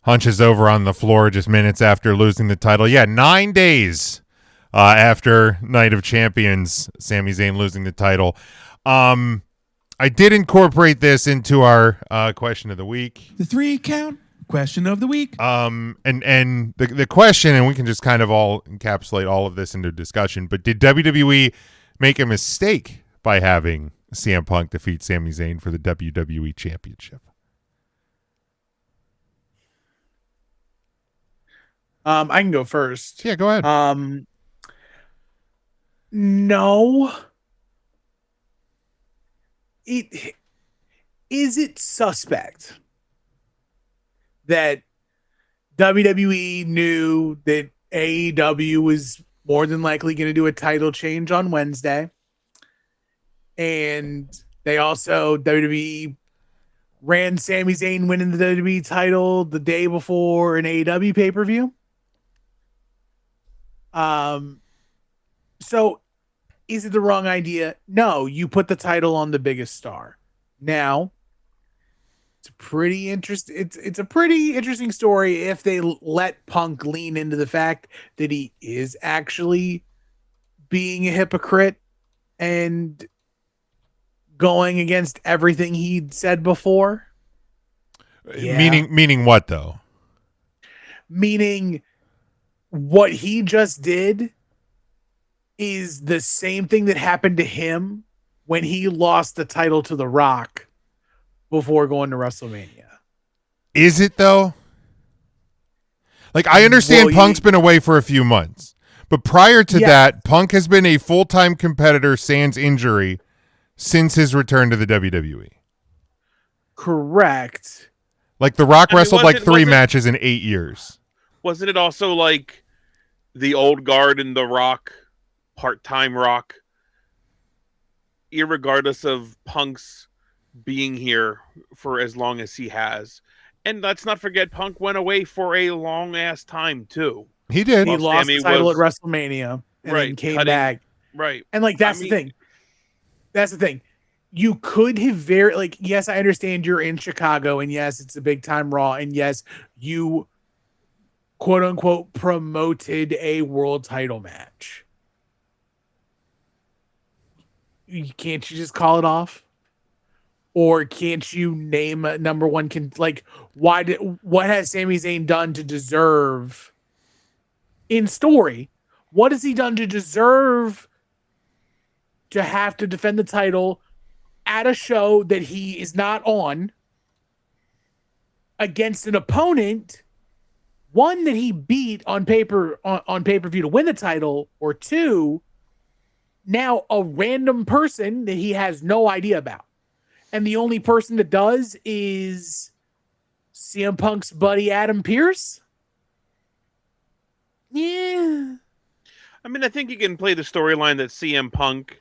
hunches over on the floor just minutes after losing the title. Yeah, 9 days after Night of Champions, Sami Zayn losing the title. I did incorporate this into our question of the week. The 3 count question of the week. And the question, and we can just kind of all encapsulate all of this into discussion, but did WWE make a mistake by having CM Punk defeat Sami Zayn for the WWE Championship? I can go first. Yeah, go ahead. No. Is it suspect that WWE knew that AEW was more than likely going to do a title change on Wednesday. And they also, WWE ran Sami Zayn winning the WWE title the day before an AEW pay-per-view. So is it the wrong idea? No, you put the title on the biggest star. Now, it's a pretty interesting story if they let Punk lean into the fact that he is actually being a hypocrite and going against everything he'd said before. Yeah. Meaning what though? Meaning what he just did is the same thing that happened to him when he lost the title to The Rock before going to WrestleMania. Is it though? Like, I understand Punk's been away for a few months, but prior to that, Punk has been a full-time competitor sans injury since his return to the WWE. Correct. Like, The Rock wrestled like 3 matches in 8 years. Wasn't it also like the old guard in The Rock, part-time Rock, irregardless of Punk's being here for as long as he has? And let's not forget, Punk went away for a long-ass time, too. He did. He lost the title at WrestleMania and then came back. Right. And, like, that's the thing. That's the thing. You could have yes, I understand you're in Chicago, and yes, it's a big-time Raw, and yes, you quote-unquote promoted a world title match. Can't you just call it off? Or can't you name a number one? What has Sami Zayn done to deserve in story? What has he done to deserve to have to defend the title at a show that he is not on against an opponent, one that he beat on pay-per-view to win the title, or two, now a random person that he has no idea about. And the only person that does is CM Punk's buddy Adam Pearce. Yeah. I mean, I think you can play the storyline that CM Punk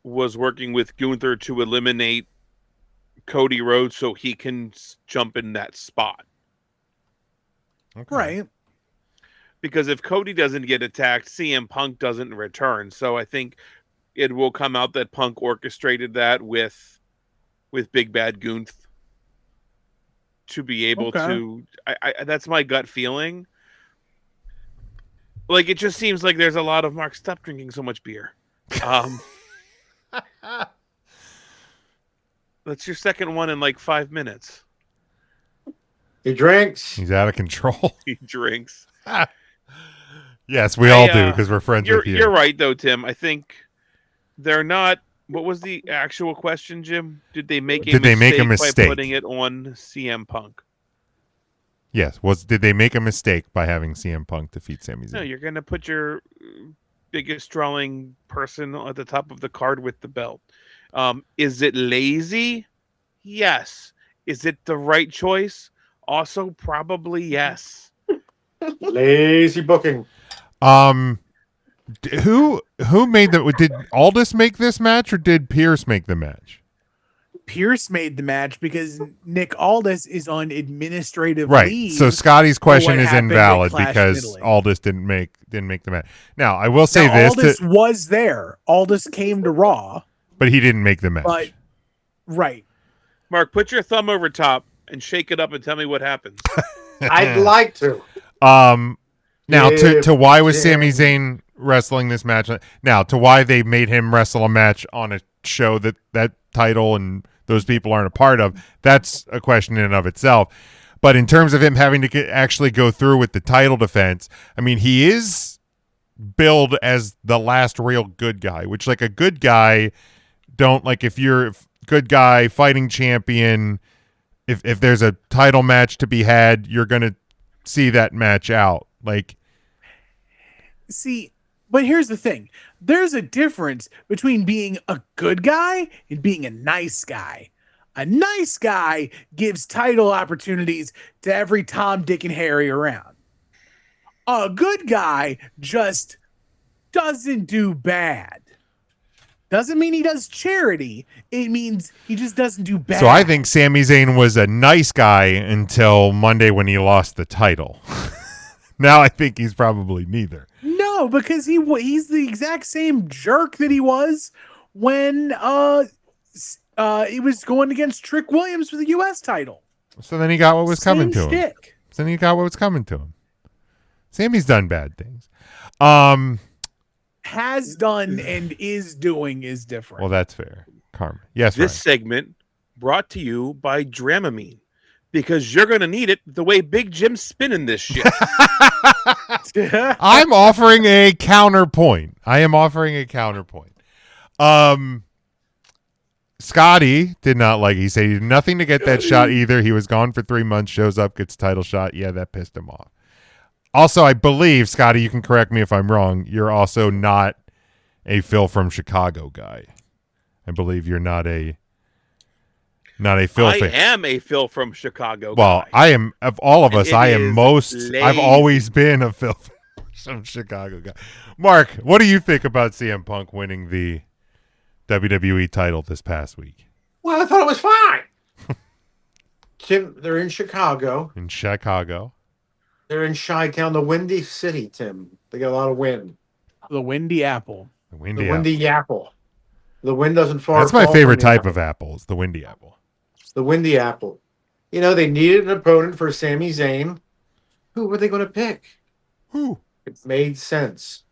was working with Gunther to eliminate Cody Rhodes so he can jump in that spot. Okay. Right. Because if Cody doesn't get attacked, CM Punk doesn't return. So I think it will come out that Punk orchestrated that with Big Bad Gunther to be able to. I that's my gut feeling. Like, it just seems like there's a lot of Mark. Stop drinking so much beer. That's your second one in like 5 minutes. He drinks. He's out of control. He drinks. Yes, we all do because we're friends with you. You're right, though, Tim. I think they're not. What was the actual question, Jim? Did they make a mistake by putting it on CM Punk? Yes. Did they make a mistake by having CM Punk defeat Sami Zayn? No, you're going to put your biggest drawing person at the top of the card with the belt. Is it lazy? Yes. Is it the right choice? Also, probably yes. Lazy booking. Who made did Aldis make this match or did Pierce make the match? Pierce made the match because Nick Aldis is on administrative leave. Right. So Scotty's question is invalid because Aldis didn't make the match. Now, I will say Aldis was there. Aldis came to Raw. But he didn't make the match. Right. Mark, put your thumb over top and shake it up and tell me what happens. I'd like to. Now, to why was Sami Zayn wrestling this match? Now, to why they made him wrestle a match on a show that title and those people aren't a part of, that's a question in and of itself. But in terms of him having to actually go through with the title defense, I mean, he is billed as the last real good guy, which, like, a good guy if you're a good guy, fighting champion, if there's a title match to be had, you're going to see that match out. But here's the thing. There's a difference between being a good guy and being a nice guy. A nice guy gives title opportunities to every Tom, Dick, and Harry around. A good guy just doesn't do bad. Doesn't mean he does charity. It means he just doesn't do bad. So I think Sami Zayn was a nice guy until Monday when he lost the title. Now I think he's probably neither. No, because he's the exact same jerk that he was when he was going against Trick Williams for the U.S. title. So then he got what was coming to him. Shtick. So then he got what was coming to him. Sammy's done bad things. Has done and is doing is different. Well, that's fair. Karma. Yes, This Ryan. segment brought to you by Dramamine, because you're going to need it the way Big Jim's spinning this shit. I'm offering a counterpoint. Scotty did not like it. He said he did nothing to get that shot either. He was gone for 3 months, shows up, gets title shot. Yeah, that pissed him off. Also, I believe, Scotty, you can correct me if I'm wrong, you're also not a Phil from Chicago guy. I believe you're not a Phil I fan. am a Phil from Chicago Well, guy. I am, of all of us, It I am is most, lazy. I've always been a Phil from Chicago guy. Mark, what do you think about CM Punk winning the WWE title this past week? Well, I thought it was fine. Tim, they're in Chicago. In Chicago. They're in Chi-Town, the Windy City, Tim. They got a lot of wind. The Windy Apple. The The windy Windy Apple. The wind doesn't far. That's my fall favorite from the type apple. of apples, the windy apple. The Windy Apple. You know, they needed an opponent for Sami Zayn. Who were they going to pick? Who? It made sense.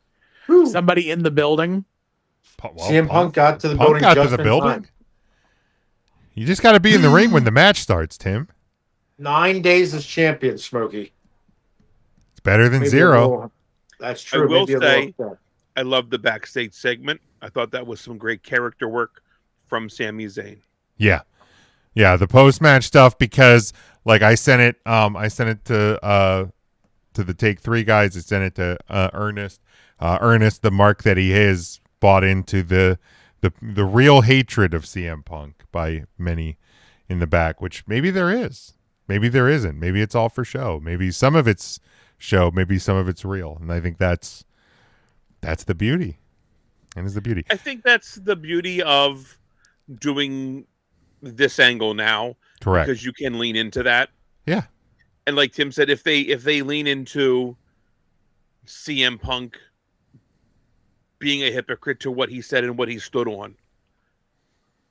Who? Somebody in the building. CM Punk got to the Punk building got just to the in building? time. You just got to be in the ring when the match starts, Tim. 9 days as champion, Smokey. It's better than Maybe a 0. little- That's I true. will Maybe a say, little- I love the backstage segment. I thought that was some great character work from Sami Zayn. Yeah. Yeah, the post-match stuff, because like I sent it to the Take 3 guys. I sent it to Ernest. Ernest, the mark that he is, bought into the real hatred of CM Punk by many in the back, which maybe there is. Maybe there isn't. Maybe it's all for show. Maybe some of it's show, maybe some of it's real. And I think that's the beauty. And is the beauty. I think that's the beauty of doing this angle now. Correct. Because you can lean into that. Yeah. And like Tim said, if they lean into CM Punk being a hypocrite to what he said and what he stood on,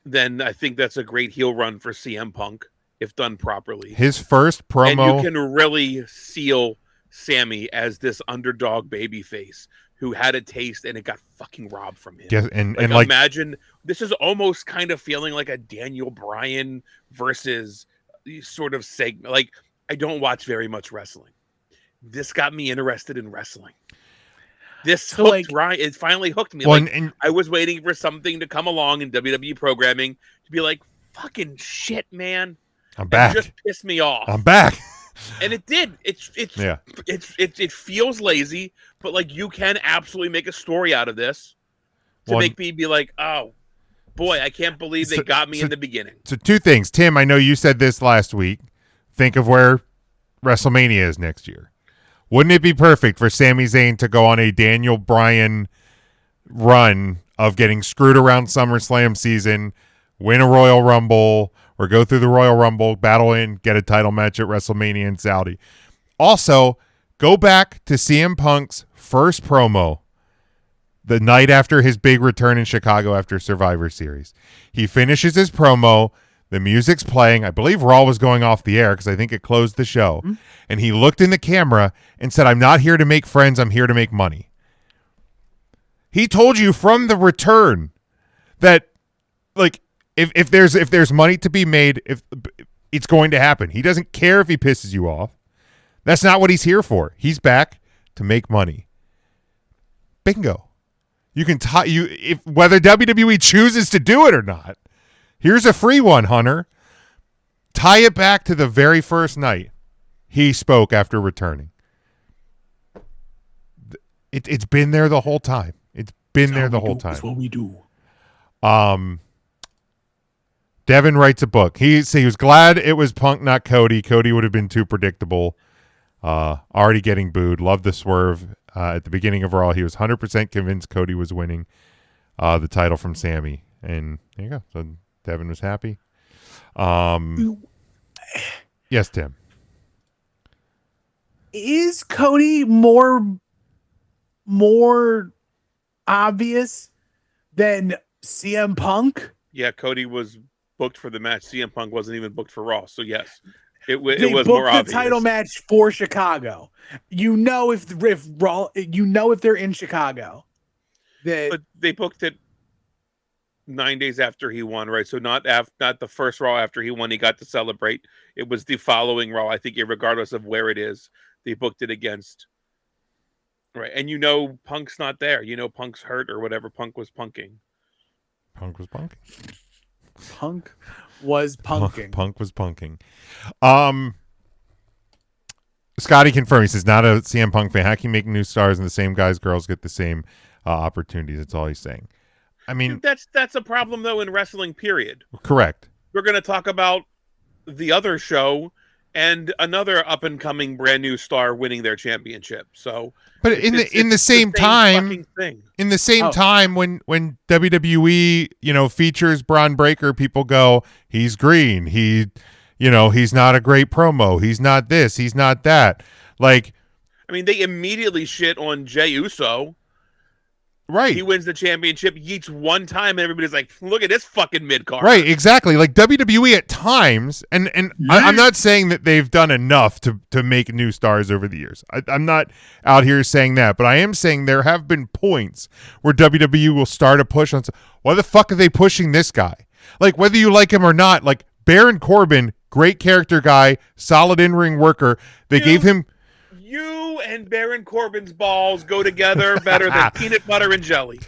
then I think that's a great heel run for CM Punk if done properly. His first promo. And you can really seal Sammy as this underdog babyface who had a taste and it got fucking robbed from him. Yes, and imagine this is almost kind of feeling like a Daniel Bryan versus sort of segment. Like, I don't watch very much wrestling. This got me interested in wrestling. This hooked Ryan. It finally hooked me. Well, I was waiting for something to come along in WWE programming to be like, fucking shit, man. I'm back. It just pissed me off. I'm back. And it did. It feels lazy, but like you can absolutely make a story out of this to make me be like, oh boy, I can't believe they got me in the beginning. So 2 things. Tim, I know you said this last week. Think of where WrestleMania is next year. Wouldn't it be perfect for Sami Zayn to go on a Daniel Bryan run of getting screwed around SummerSlam season, win a Royal Rumble, or go through the Royal Rumble, battle in, get a title match at WrestleMania in Saudi? Also, go back to CM Punk's first promo the night after his big return in Chicago after Survivor Series. He finishes his promo. The music's playing. I believe Raw was going off the air because I think it closed the show. Mm-hmm. And he looked in the camera and said, "I'm not here to make friends. I'm here to make money." He told you from the return that, like, if there's money to be made, if it's going to happen. He doesn't care if he pisses you off. That's not what he's here for. He's back to make money. Bingo. You can if whether WWE chooses to do it or not. Here's a free one, Hunter. Tie it back to the very first night he spoke after returning. It's been there the whole time. It's been there the whole time. That's what we do. Devin writes a book. He was glad it was Punk, not Cody. Cody would have been too predictable. Already getting booed. Loved the swerve at the beginning of Raw. He was 100% convinced Cody was winning the title from Sammy. And there you go. So Devin was happy. Yes, Tim. Is Cody more obvious than CM Punk? Yeah, Cody was booked for the match. CM Punk wasn't even booked for Raw. So yes, it was They more booked obvious. the title match for Chicago. You know if Raw, you know if they're in Chicago. But they booked it 9 days after he won, right? So not the first Raw after he won, he got to celebrate. It was the following Raw. I think, regardless of where it is, they booked it against. Right, and you know Punk's not there. You know Punk's hurt or whatever. Punk was punking. Punk was punking. Punk was punking. Punk was punking. Scotty confirmed. He says, not a CM Punk fan. How can you make new stars and the same guys, girls get the same opportunities? That's all he's saying. I mean, that's a problem though in wrestling. Period. Correct. We're going to talk about the other show and another up and coming brand new star winning their championship. So, but in the same time when WWE features Braun Breaker, people go, he's green. He's not a great promo. He's not this. He's not that. Like, I mean, they immediately shit on Jey Uso. Right. He wins the championship, yeets one time, and everybody's like, look at this fucking mid-card. Right, exactly. Like WWE at times, and I'm not saying that they've done enough to make new stars over the years. I'm not out here saying that, but I am saying there have been points where WWE will start a push on, why the fuck are they pushing this guy? Like, whether you like him or not, like Baron Corbin, great character guy, solid in-ring worker. They gave him... You and Baron Corbin's balls go together better than peanut butter and jelly.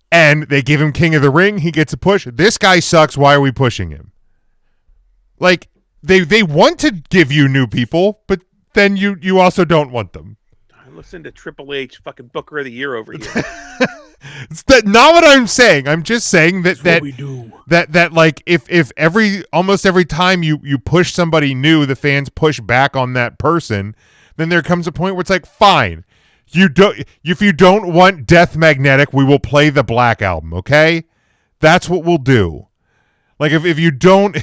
And they give him King of the Ring. He gets a push. This guy sucks. Why are we pushing him? Like, they want to give you new people, but then you also don't want them. I listen to Triple H, fucking Booker of the Year over here. It's not what I'm saying. I'm just saying that like if almost every time you push somebody new, the fans push back on that person. Then there comes a point where it's like, fine, if you don't want Death Magnetic, we will play the Black Album, okay? That's what we'll do. Like if you don't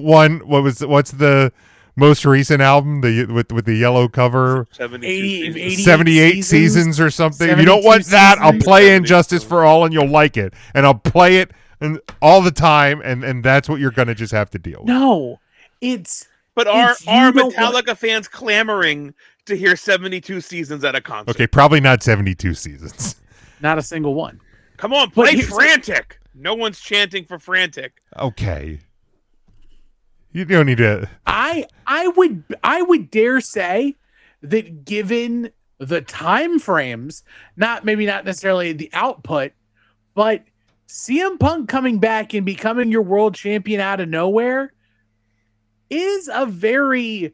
want what's the most recent album with the yellow cover, 78 seasons or something. If you don't want that, I'll play Injustice for All and you'll like it, and I'll play it all the time, and that's what you're gonna just have to deal with. No, But are Metallica fans clamoring to hear 72 seasons at a concert? Okay, probably not 72 seasons. Not a single one. Come on, play Frantic. No one's chanting for Frantic. Okay. You don't need to. I would dare say that given the time frames, maybe not necessarily the output, but CM Punk coming back and becoming your world champion out of nowhere is a very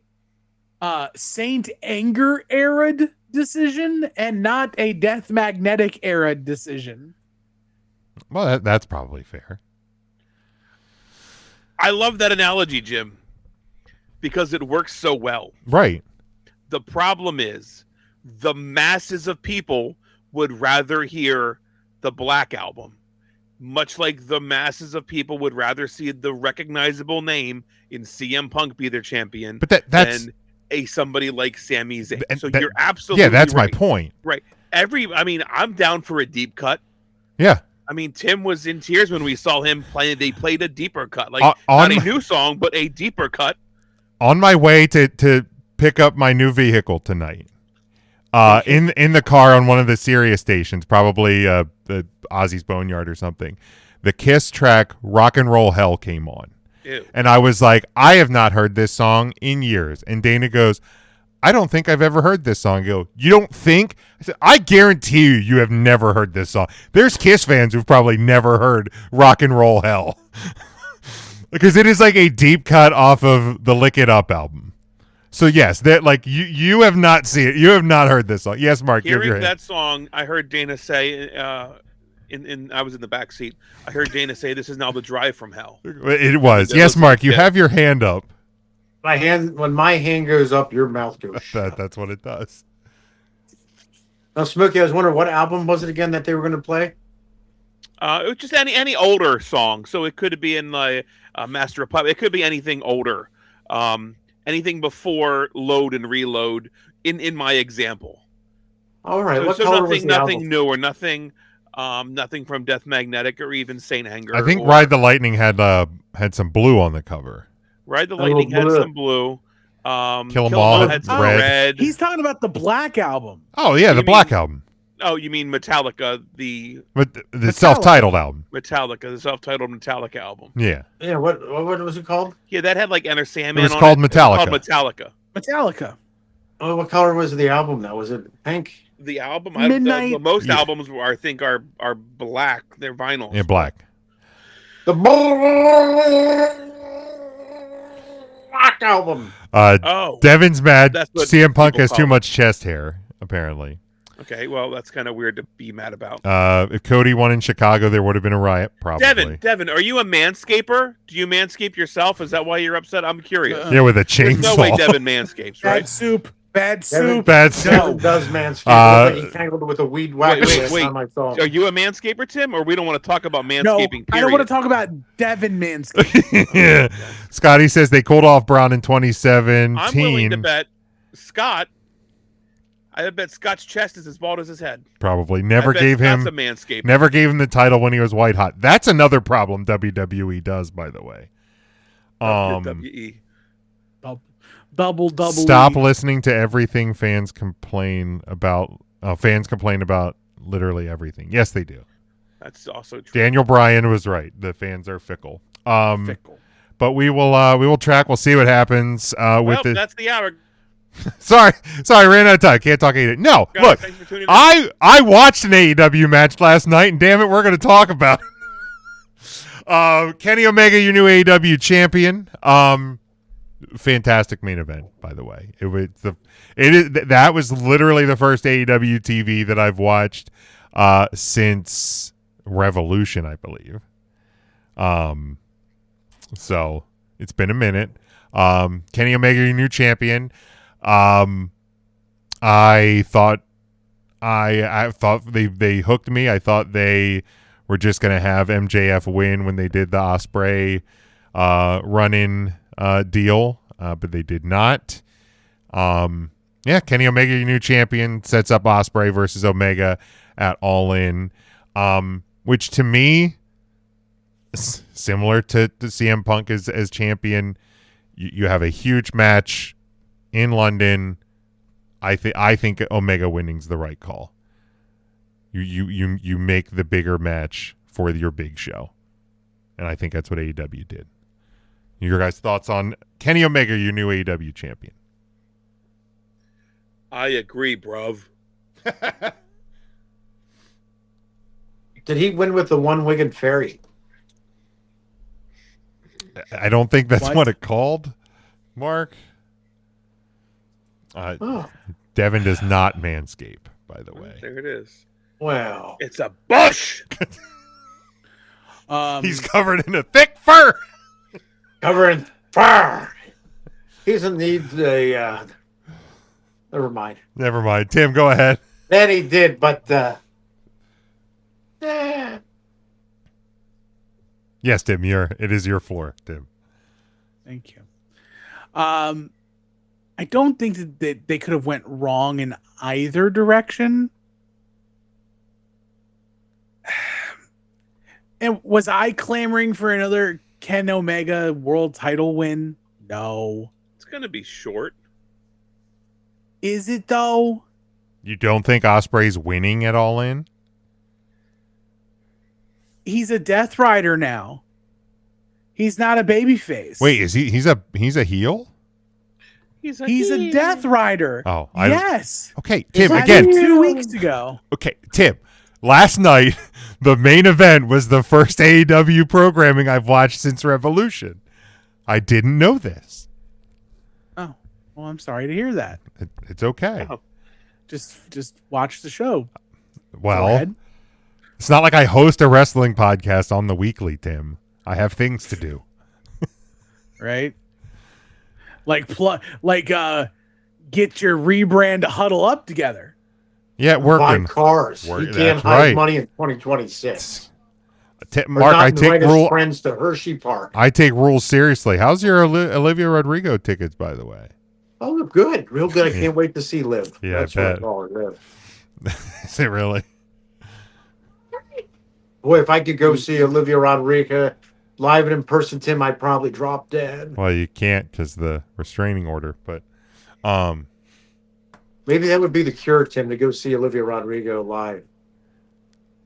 Saint Anger era decision and not a Death Magnetic era decision. Well, that's probably fair. I love that analogy, Jim, because it works so well. Right. The problem is the masses of people would rather hear the Black Album, much like the masses of people would rather see the recognizable name in CM Punk be their champion than somebody like Sami Zayn. So you're absolutely that's right. my point. Right. I'm down for a deep cut. Yeah. I mean, Tim was in tears when we saw him play. They played a deeper cut, like not a new song, but a deeper cut. On my way to pick up my new vehicle tonight, in the car on one of the Sirius stations, probably the Ozzy's Boneyard or something, the Kiss track "Rock and Roll Hell" came on. Ew. And I was like, I have not heard this song in years. And Dana goes, I don't think I've ever heard this song. I go, you don't think? I said, I guarantee you have never heard this song. There's Kiss fans who've probably never heard Rock and Roll Hell. Because it is like a deep cut off of the Lick It Up album. So yes, that like you have not seen it. You have not heard this song. Yes, Mark. Hearing that song, I heard Dana say I was in the back seat. I heard Dana say, "This is now the drive from hell." It was. Yes, Mark, you have your hand up. When my hand goes up, your mouth goes shut. That's what it does. Now, Smokey, I was wondering what album was it again that they were going to play? It was just any older song. So it could be in like Master of Puppets. It could be anything older. Anything before Load and Reload. In my example. All right. So, What so color was nothing, the nothing album? new or nothing from Death Magnetic or even Saint Anger. I think or, Ride the Lightning had some blue on the cover. Ride the Lightning had some blue. Kill 'Em All had some red. red. He's talking about the Black Album. Oh yeah, the Black Album. Oh, you mean Metallica, the self-titled album. Metallica, the self-titled Metallica album. Yeah. Yeah. What was it called? Yeah, that had like Enter Sandman. It was on called it. Metallica. It was called Metallica. Metallica. Oh, what color was the album? Now was it pink? The album, Midnight. most albums I think are black. They're vinyl. Yeah, black. The Black Album. Devin's mad. That's what CM Punk people has call too it. much chest hair, apparently. Okay, well, that's kind of weird to be mad about. If Cody won in Chicago, there would have been a riot, probably. Devin, are you a manscaper? Do you manscape yourself? Is that why you're upset? I'm curious. Yeah, with a There's chainsaw. no way Devin manscapes, right? Bad soup. Bad soup. Bad soup. Devin does manscape. He tangled with a weed whacker last Wait. time I saw him. Are you a manscaper, Tim, or we don't want to talk about manscaping? No, Period? I don't want to talk about Devin Manscaped. Yeah. Scotty says they called off Brown in 2017. I'm willing to bet Scott. I bet Scott's chest is as bald as his head. Probably never I bet gave Scott's him a manscaper. Never gave him the title when he was white hot. That's another problem WWE does, by the way. WWE. Double. Stop listening to everything fans complain about. Fans complain about literally everything. Yes, they do. That's also true. Daniel Bryan was right. The fans are fickle. Fickle. But we will track. We'll see what happens with the. That's the hour. Sorry, ran out of time. Can't talk AEW. No, Guys, look, thanks for tuning in. I watched an AEW match last night, and damn it, we're going to talk about it. Kenny Omega, your new AEW champion. Fantastic main event, by the way. That was literally the first AEW TV that I've watched since Revolution, I believe. So it's been a minute. Kenny Omega, your new champion. I thought they hooked me. I thought they were just gonna have MJF win when they did the Ospreay run-in deal, but they did not. Kenny Omega, your new champion, sets up Ospreay versus Omega at All In, which to me, similar to CM Punk as champion. You have a huge match in London. I think Omega winning's the right call. You make the bigger match for your big show, and I think that's what AEW did. Your guys' thoughts on Kenny Omega, your new AEW champion? I agree, bruv. Did he win with the one-winged fairy? I don't think that's what it called, Mark. Devin does not manscape, by the way. There it is. Well, it's a bush. He's covered in a thick fur. Covered in fur. He doesn't need the. Never mind. Never mind. Tim, go ahead. Then he did, but. Yes, Tim. It is your floor, Tim. Thank you. I don't think that they could have went wrong in either direction. And was I clamoring for another Ken Omega world title win? No. It's going to be short. Is it though? You don't think Ospreay's winning at All In? He's a Death Rider now. He's not a babyface. Wait, is he? He's a heel? He's a Death Rider. Oh, yes. Okay, Tim. That's Again, 2 weeks ago. Okay, Tim. Last night, the main event was the first AEW programming I've watched since Revolution. I didn't know this. Oh, well, I'm sorry to hear that. It's okay. Just watch the show. Well, It's not like I host a wrestling podcast on the weekly, Tim. I have things to do. Right? Get your rebrand Huddle Up together. Yeah, working. Buy cars. Work- He can't that's hide right. money in 2026. Mark, I take friends to Hershey Park. I take rules seriously. How's your Olivia Rodrigo tickets, by the way? Oh, good. Real good. I can't wait to see Liv. Yeah, That's I what bet. I call her, Liv. Is it really? Boy, if I could go see Olivia Rodrigo live and in person, Tim, I'd probably drop dead. Well, you can't because the restraining order. But Maybe that would be the cure, Tim, to go see Olivia Rodrigo live.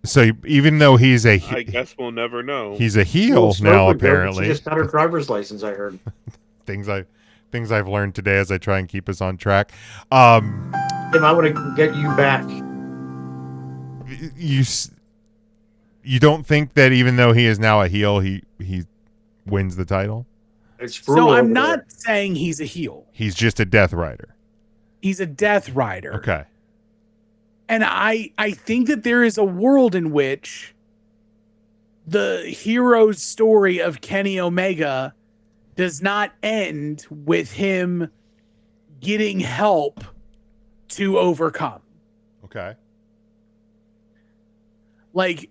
so even though he's a I guess we'll never know. he's a heel Well, now, Smoke would go, but apparently. She just got her driver's license, I heard. things I've learned today as I try and keep us on track. Tim, I want to get you back. You don't think that even though he is now a heel, he wins the title? It's So I'm not saying he's a heel. He's just a Death Rider. He's a Death Rider. Okay. And I think that there is a world in which the hero's story of Kenny Omega does not end with him getting help to overcome. Okay. Like,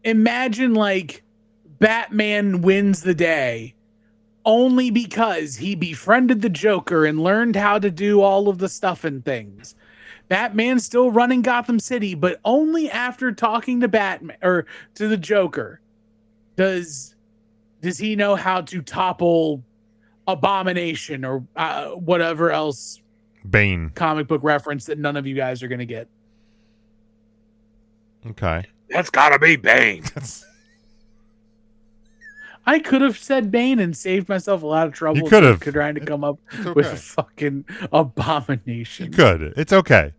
imagine like Batman wins the day only because he befriended the Joker and learned how to do all of the stuff and things. Batman's still running Gotham City, but only after talking to Batman or to the Joker does he know how to topple Abomination or whatever else Bane. comic book reference that none of you guys are going to get. Okay. That's gotta be Bane. I could have said Bane and saved myself a lot of trouble. You could have. Trying to come up It's okay. with a fucking Abomination. You could. It's okay.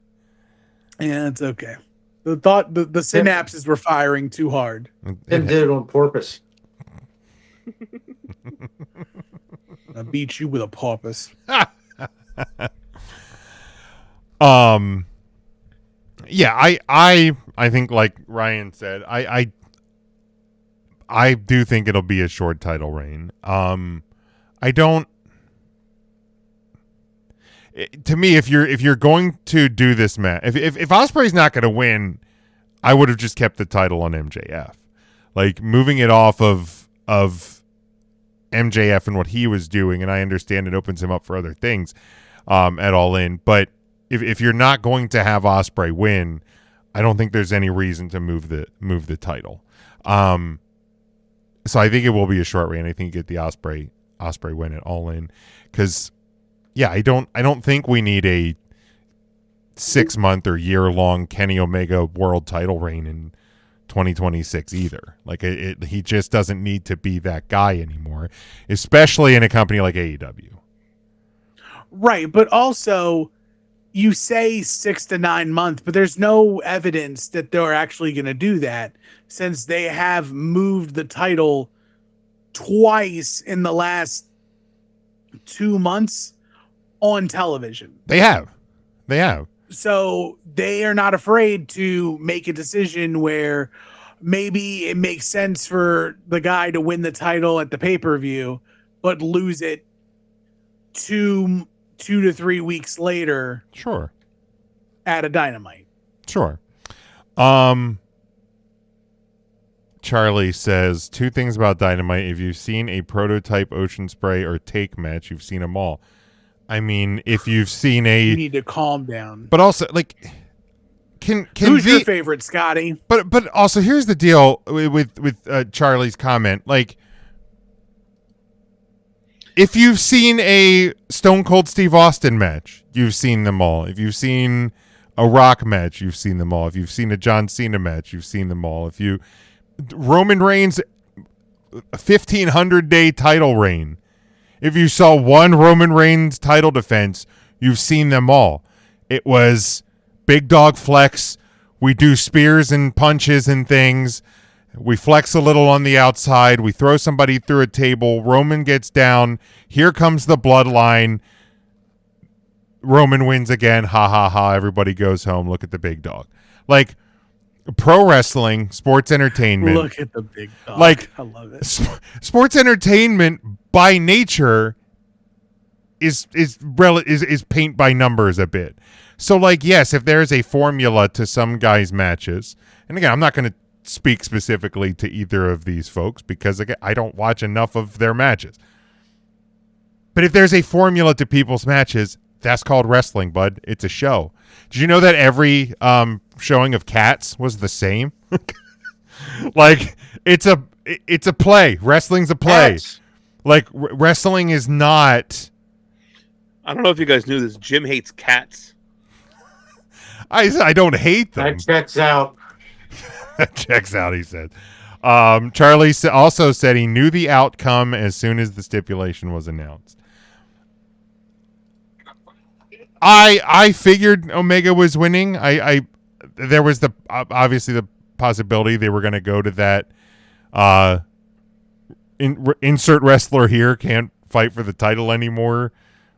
Yeah, it's okay. The synapses were firing too hard. Tim did it on purpose. I beat you with a porpoise. Yeah, I think like Ryan said, I do think it'll be a short title reign. I don't. To me, if you're going to do this match, if Ospreay's not going to win, I would have just kept the title on MJF, like moving it off of MJF and what he was doing. And I understand it opens him up for other things at All In, but if you're not going to have Ospreay win, I don't think there's any reason to move the title. So I think it will be a short reign. I think you get the Ospreay win at All In, because yeah, I don't think we need a 6-month or year-long Kenny Omega world title reign in 2026 either. Like he just doesn't need to be that guy anymore, especially in a company like AEW. Right, but also you say 6 to 9 months, but there's no evidence that they're actually going to do that, since they have moved the title twice in the last 2 months on television. They have. So they are not afraid to make a decision where maybe it makes sense for the guy to win the title at the pay-per-view, but lose it 2 to 3 weeks later. Sure. At a Dynamite. Sure. Charlie says 2 things about Dynamite. If you've seen a prototype Ocean Spray or Take match, you've seen them all. I mean, if you've seen You need to calm down. but also like, can Who's your favorite, Scotty? But also here's the deal with Charlie's comment. Like, if you've seen a Stone Cold Steve Austin match, you've seen them all. If you've seen a Rock match, you've seen them all. If you've seen a John Cena match, you've seen them all. Roman Reigns 1,500-day title reign. If you saw one Roman Reigns title defense, you've seen them all. It was big dog flex. We do spears and punches and things. We flex a little on the outside. We throw somebody through a table. Roman gets down. Here comes the bloodline. Roman wins again. Ha, ha, ha. Everybody goes home. Look at the big dog. Like, pro wrestling, sports entertainment. Look at the big dog. Like, I love it. Sports entertainment by nature is paint by numbers a bit. So, like, yes, if there's a formula to some guys' matches, and again, I'm not going to speak specifically to either of these folks because again, I don't watch enough of their matches. But if there's a formula to people's matches, that's called wrestling, bud. It's a show. Did you know that every showing of Cats was the same? Like, it's a play. Wrestling's a play. Cats. Like, wrestling is not. I don't know if you guys knew this. Jim hates cats. I don't hate them. That checks out. That checks out, he said. Charlie also said he knew the outcome as soon as the stipulation was announced. I figured Omega was winning. There was obviously the possibility they were going to go to that insert wrestler here can't fight for the title anymore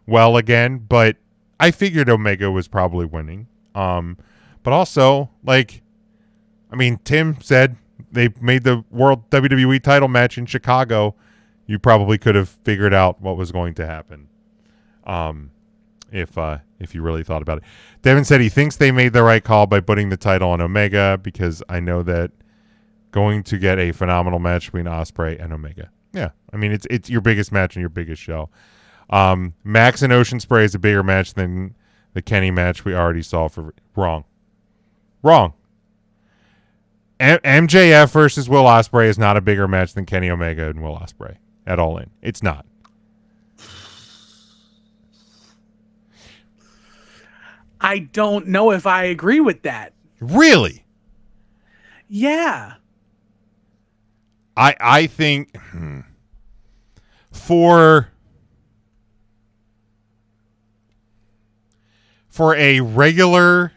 well again, but I figured Omega was probably winning. But also, like, I mean, Tim said they made the World WWE title match in Chicago. You probably could have figured out what was going to happen. If you really thought about it. Devin said he thinks they made the right call by putting the title on Omega because I know that going to get a phenomenal match between Ospreay and Omega. Yeah, I mean, it's your biggest match and your biggest show. Max and Ocean Spray is a bigger match than the Kenny match we already saw for wrong. MJF versus Will Ospreay is not a bigger match than Kenny Omega and Will Ospreay at All In. It's not. I don't know if I agree with that. Really? Yeah. I think for a regular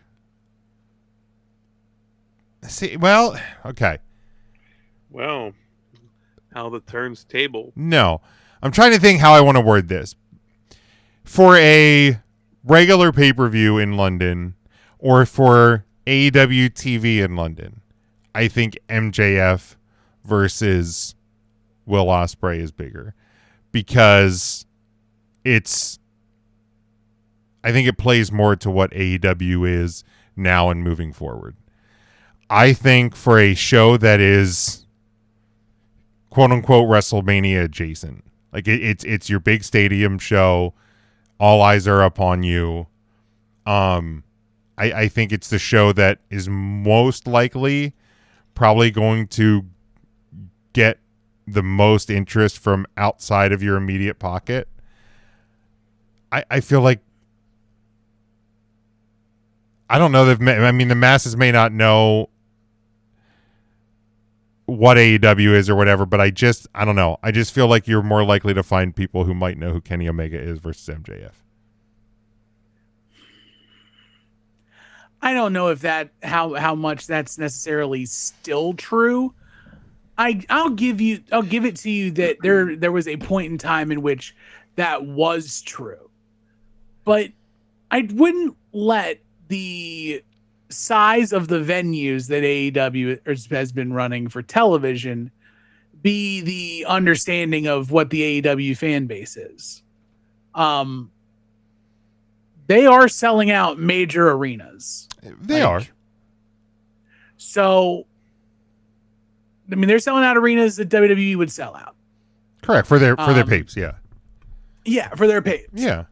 okay. Well, how the turns table. No. I'm trying to think how I want to word this. For a regular pay-per-view in London or for AEW TV in London, I think MJF versus Will Ospreay is bigger because I think it plays more to what AEW is now and moving forward. I think for a show that is quote unquote WrestleMania adjacent, like it's your big stadium show, all eyes are upon you. I think it's the show that is most likely probably going to get the most interest from outside of your immediate pocket. I feel like, I don't know that, I mean, the masses may not know what AEW is or whatever, but I don't know. I just feel like you're more likely to find people who might know who Kenny Omega is versus MJF. I don't know if how much that's necessarily still true. I'll give it to you that there was a point in time in which that was true. But I wouldn't let the size of the venues that AEW has been running for television be the understanding of what the AEW fan base is. They are selling out major arenas. They are. So, I mean, they're selling out arenas that WWE would sell out. Correct. For their papes, yeah. Yeah, for their papes. Yeah.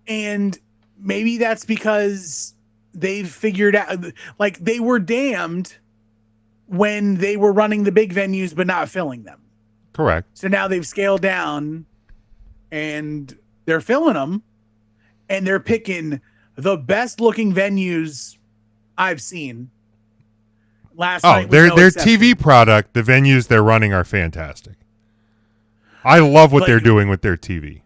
And maybe that's because they've figured out, like, they were damned when they were running the big venues but not filling them. Correct. So now they've scaled down and they're filling them, and they're picking the best looking venues I've seen. Last night, their TV product, the venues they're running are fantastic. I love what they're doing with their TV.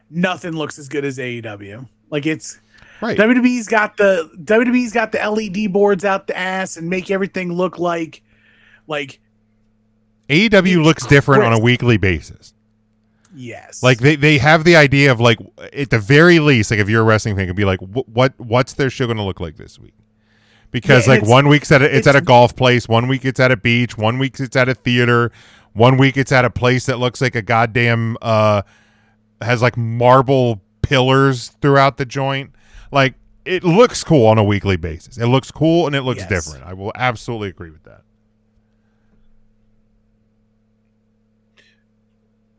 Nothing looks as good as AEW. Like, it's right. WWE's got the LED boards out the ass and make everything look like AEW looks different on a weekly basis. Yes. Like they have the idea of, like, at the very least, like, if you're a wrestling fan, could be like, what's their show going to look like this week? Because like 1 week it's at a golf place, 1 week it's at a beach, 1 week it's at a theater, 1 week it's at a place that looks like a goddamn has like marble pillars throughout the joint. Like it looks cool on a weekly basis. It looks cool and it looks different. I will absolutely agree with that.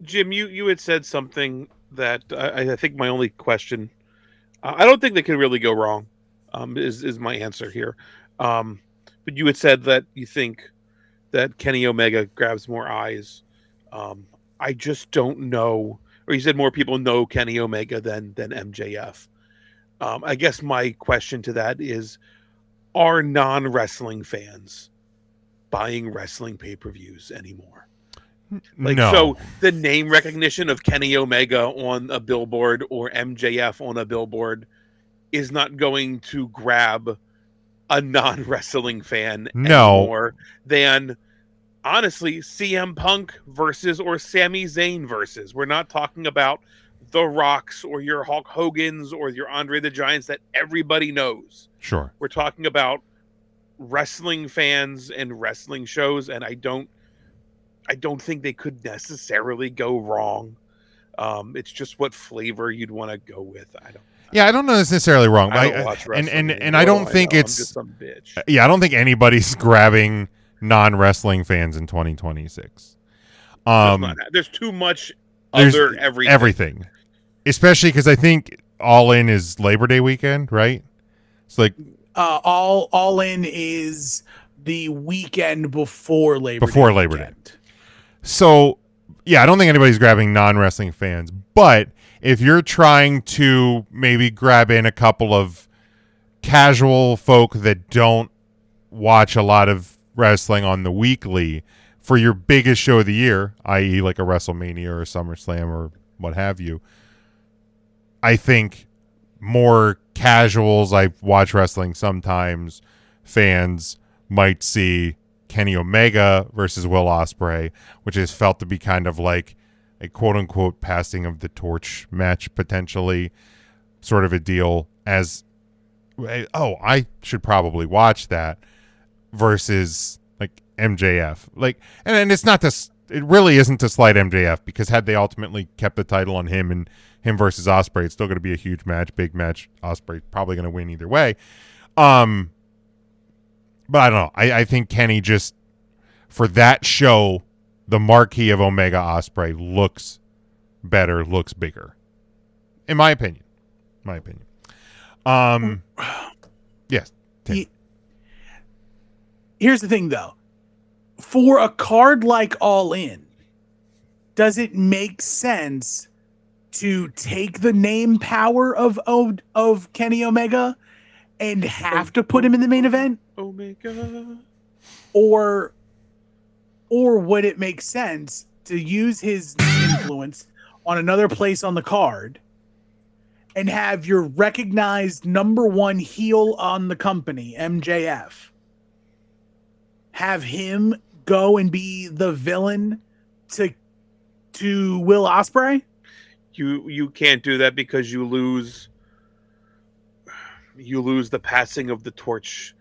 Jim, you had said something that I think my only question. I don't think they could really go wrong. Is my answer here. But you had said that you think that Kenny Omega grabs more eyes. I just don't know. Or you said more people know Kenny Omega than MJF. I guess my question to that is, are non-wrestling fans buying wrestling pay-per-views anymore? Like, no. So the name recognition of Kenny Omega on a billboard or MJF on a billboard is not going to grab a non-wrestling fan anymore than, honestly, CM Punk versus or Sami Zayn versus. We're not talking about The Rocks or your Hulk Hogan's or your Andre the Giants that everybody knows. Sure. We're talking about wrestling fans and wrestling shows, and I don't think they could necessarily go wrong. It's just what flavor you'd want to go with. I don't know that's necessarily wrong. I don't watch wrestling and I don't think it's I'm just some bitch. Yeah, I don't think anybody's grabbing non-wrestling fans in 2026. There's too much other everything. Especially because I think All In is Labor Day weekend, right? It's like All In is the weekend before Labor Day. So, yeah, I don't think anybody's grabbing non-wrestling fans. But if you're trying to maybe grab in a couple of casual folk that don't watch a lot of wrestling on the weekly for your biggest show of the year, i.e. like a WrestleMania or a SummerSlam or what have you, I think more casuals, I watch wrestling sometimes, fans might see Kenny Omega versus Will Ospreay, which is felt to be kind of like a quote-unquote passing of the torch match, potentially, sort of a deal as, oh, I should probably watch that, versus like MJF. Like, and it's not this, it really isn't to slight MJF, because had they ultimately kept the title on him and him versus Ospreay, it's still going to be a huge match, big match. Ospreay probably going to win either way. But I don't know. I think Kenny just, for that show, the marquee of Omega Ospreay looks better, looks bigger. In my opinion. Yes. Tim. Here's the thing, though. For a card like All In, does it make sense to take the name power of Kenny Omega and have to put him in the main event? Omega. Or would it make sense to use his influence on another place on the card and have your recognized number one heel on the company, MJF, have him go and be the villain to Will Ospreay? You can't do that because you lose the passing of the torch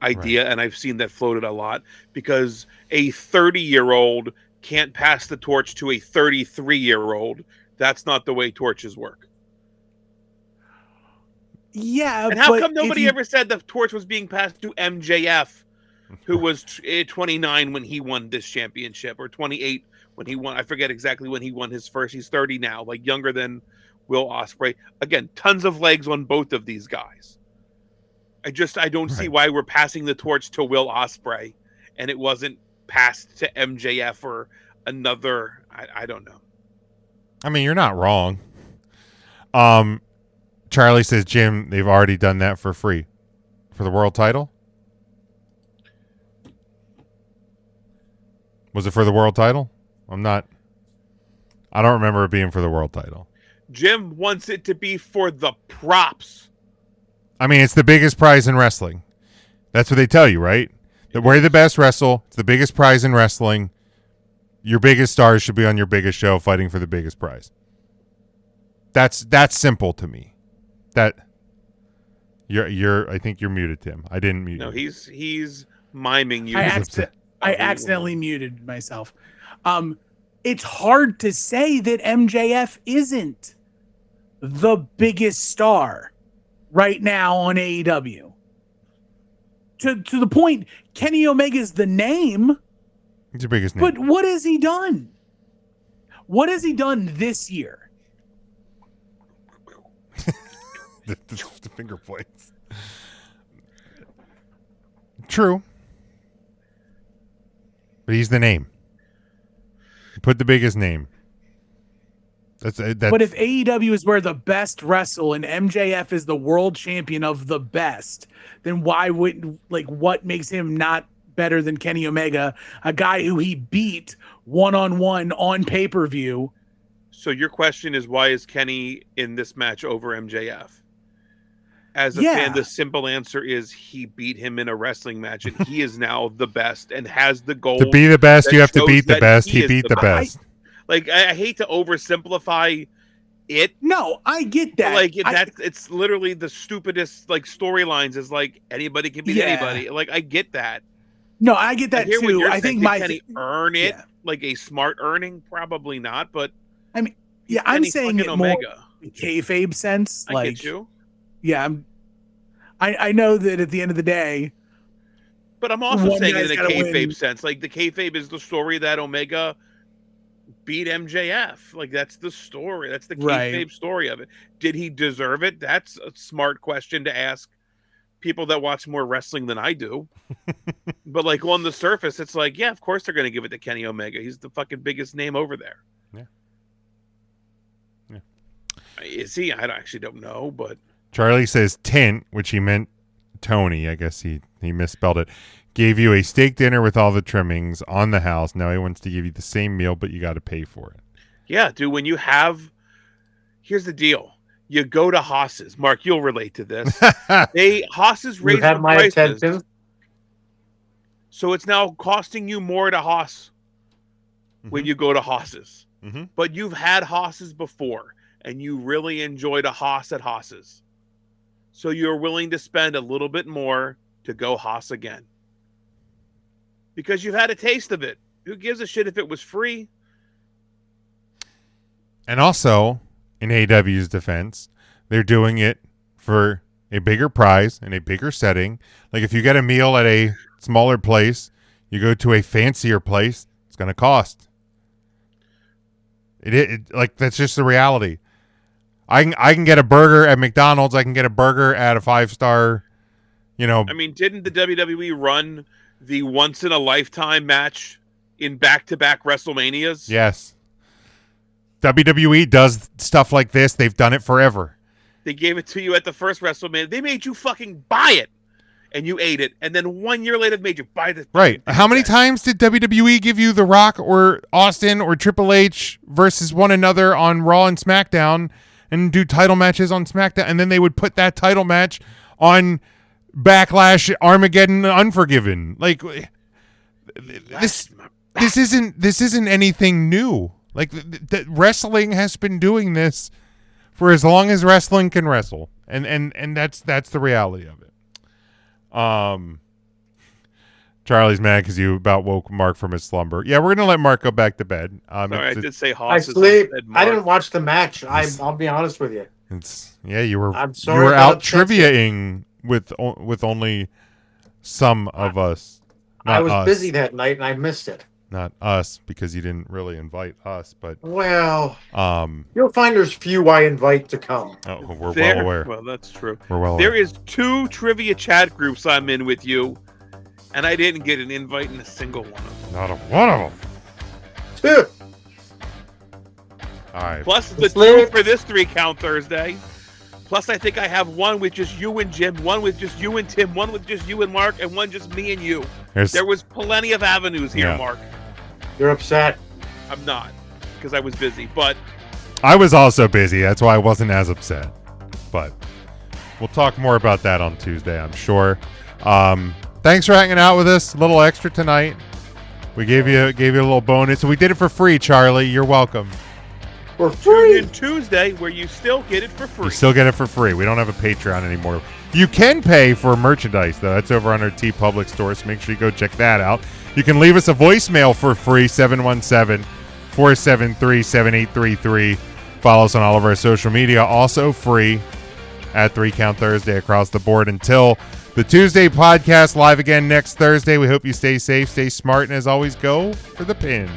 idea, right. And I've seen that floated a lot, because a 30-year-old can't pass the torch to a 33-year-old. That's not the way torches work. Yeah, and how come nobody ever said the torch was being passed to MJF, who was 29 when he won this championship, or 28 when he won? I forget exactly when he won his first. He's 30 now, like younger than Will Ospreay. Again, tons of legs on both of these guys. I don't see why we're passing the torch to Will Ospreay and it wasn't passed to MJF or another. I don't know. I mean, you're not wrong. Charlie says, Jim, they've already done that for free for the world title. Was it for the world title? I don't remember it being for the world title. Jim wants it to be for the props. I mean, it's the biggest prize in wrestling. That's what they tell you, right? That where the best wrestle, it's the biggest prize in wrestling. Your biggest stars should be on your biggest show fighting for the biggest prize. That's simple to me. I think you're muted, Tim. I didn't mute No, you. he's miming you. I accidentally muted myself. It's hard to say that MJF isn't the biggest star right now on AEW. To the point, Kenny Omega's the name. He's the biggest name. But what has he done? What has he done this year? the finger points. True. But he's the name. Put the biggest name. That's. But if AEW is where the best wrestle and MJF is the world champion of the best, then why wouldn't, what makes him not better than Kenny Omega, a guy who he beat one-on-one on pay-per-view? So your question is, why is Kenny in this match over MJF? As a fan, the simple answer is he beat him in a wrestling match, and he is now the best and has the goal. To be the best, you have to beat the best. He beat the best. I hate to oversimplify it. No, I get that. It's literally the stupidest storylines is anybody can beat anybody. I get that. No, I get that too. I think can he earn it like a smart earning? Probably not, but I mean, I'm saying it more in kayfabe sense. I get you. Yeah, I know that at the end of the day. But I'm also saying it in a kayfabe sense. The kayfabe is the story that Omega beat MJF. That's the story. That's the kayfabe story of it. Did he deserve it? That's a smart question to ask people that watch more wrestling than I do. But on the surface, it's yeah, of course they're going to give it to Kenny Omega. He's the fucking biggest name over there. Yeah. Is he? I actually don't know, but Charlie says Tint, which he meant Tony. I guess he misspelled it. Gave you a steak dinner with all the trimmings on the house. Now he wants to give you the same meal, but you got to pay for it. Yeah, dude, when you have... Here's the deal. You go to Haas's. Mark, you'll relate to this. Haas's raised the prices. Attention. So it's now costing you more to Haas when you go to Haas's. Mm-hmm. But you've had Haas's before, and you really enjoyed a Haas at Haas's. So you're willing to spend a little bit more to go Haas again. Because you've had a taste of it. Who gives a shit if it was free? And also, in AEW's defense, they're doing it for a bigger prize in a bigger setting. If you get a meal at a smaller place, you go to a fancier place, it's going to cost. That's just the reality. I can get a burger at McDonald's. I can get a burger at a 5-star, I mean, didn't the WWE run the once-in-a-lifetime match in back-to-back WrestleManias? Yes. WWE does stuff like this. They've done it forever. They gave it to you at the first WrestleMania. They made you fucking buy it, and you ate it. And then 1 year later, they made you buy the... Right. How many times did WWE give you The Rock or Austin or Triple H versus one another on Raw and SmackDown and do title matches on SmackDown? And then they would put that title match on Backlash, Armageddon, Unforgiven. This isn't anything new. The wrestling has been doing this for as long as wrestling can wrestle, and that's the reality of it. Charlie's mad because you about woke Mark from his slumber. Yeah, we're gonna let Mark go back to bed. Sorry, I did say Haas. I sleep. I didn't watch the match. I'll be honest with you. You were. I'm sorry. You were out triviaing with only some of us. I was busy that night and I missed it. Not us, because you didn't really invite us, but you'll find there's few I invite to come. Oh, we're well aware. Well, that's true. We're well aware. There is 2 trivia chat groups I'm in with you, and I didn't get an invite in a single one of them. Not a one of them. 2. All right. Plus the 2 for this 3-count Thursday. Plus, I think I have one with just you and Jim, one with just you and Tim, one with just you and Mark, and one just me and you. There was plenty of avenues here, Mark. You're upset. I'm not, because I was busy, but... I was also busy. That's why I wasn't as upset. But we'll talk more about that on Tuesday, I'm sure. Thanks for hanging out with us. A little extra tonight. We gave you a little bonus. So we did it for free, Charlie. You're welcome. For free. Tune in Tuesday, where you still get it for free. You still get it for free. We don't have a Patreon anymore. You can pay for merchandise, though. That's over on our TeePublic store, so make sure you go check that out. You can leave us a voicemail for free, 717-473-7833. Follow us on all of our social media, also free at 3 Count Thursday across the board. Until the Tuesday podcast live again next Thursday, we hope you stay safe, stay smart, and as always, go for the pin.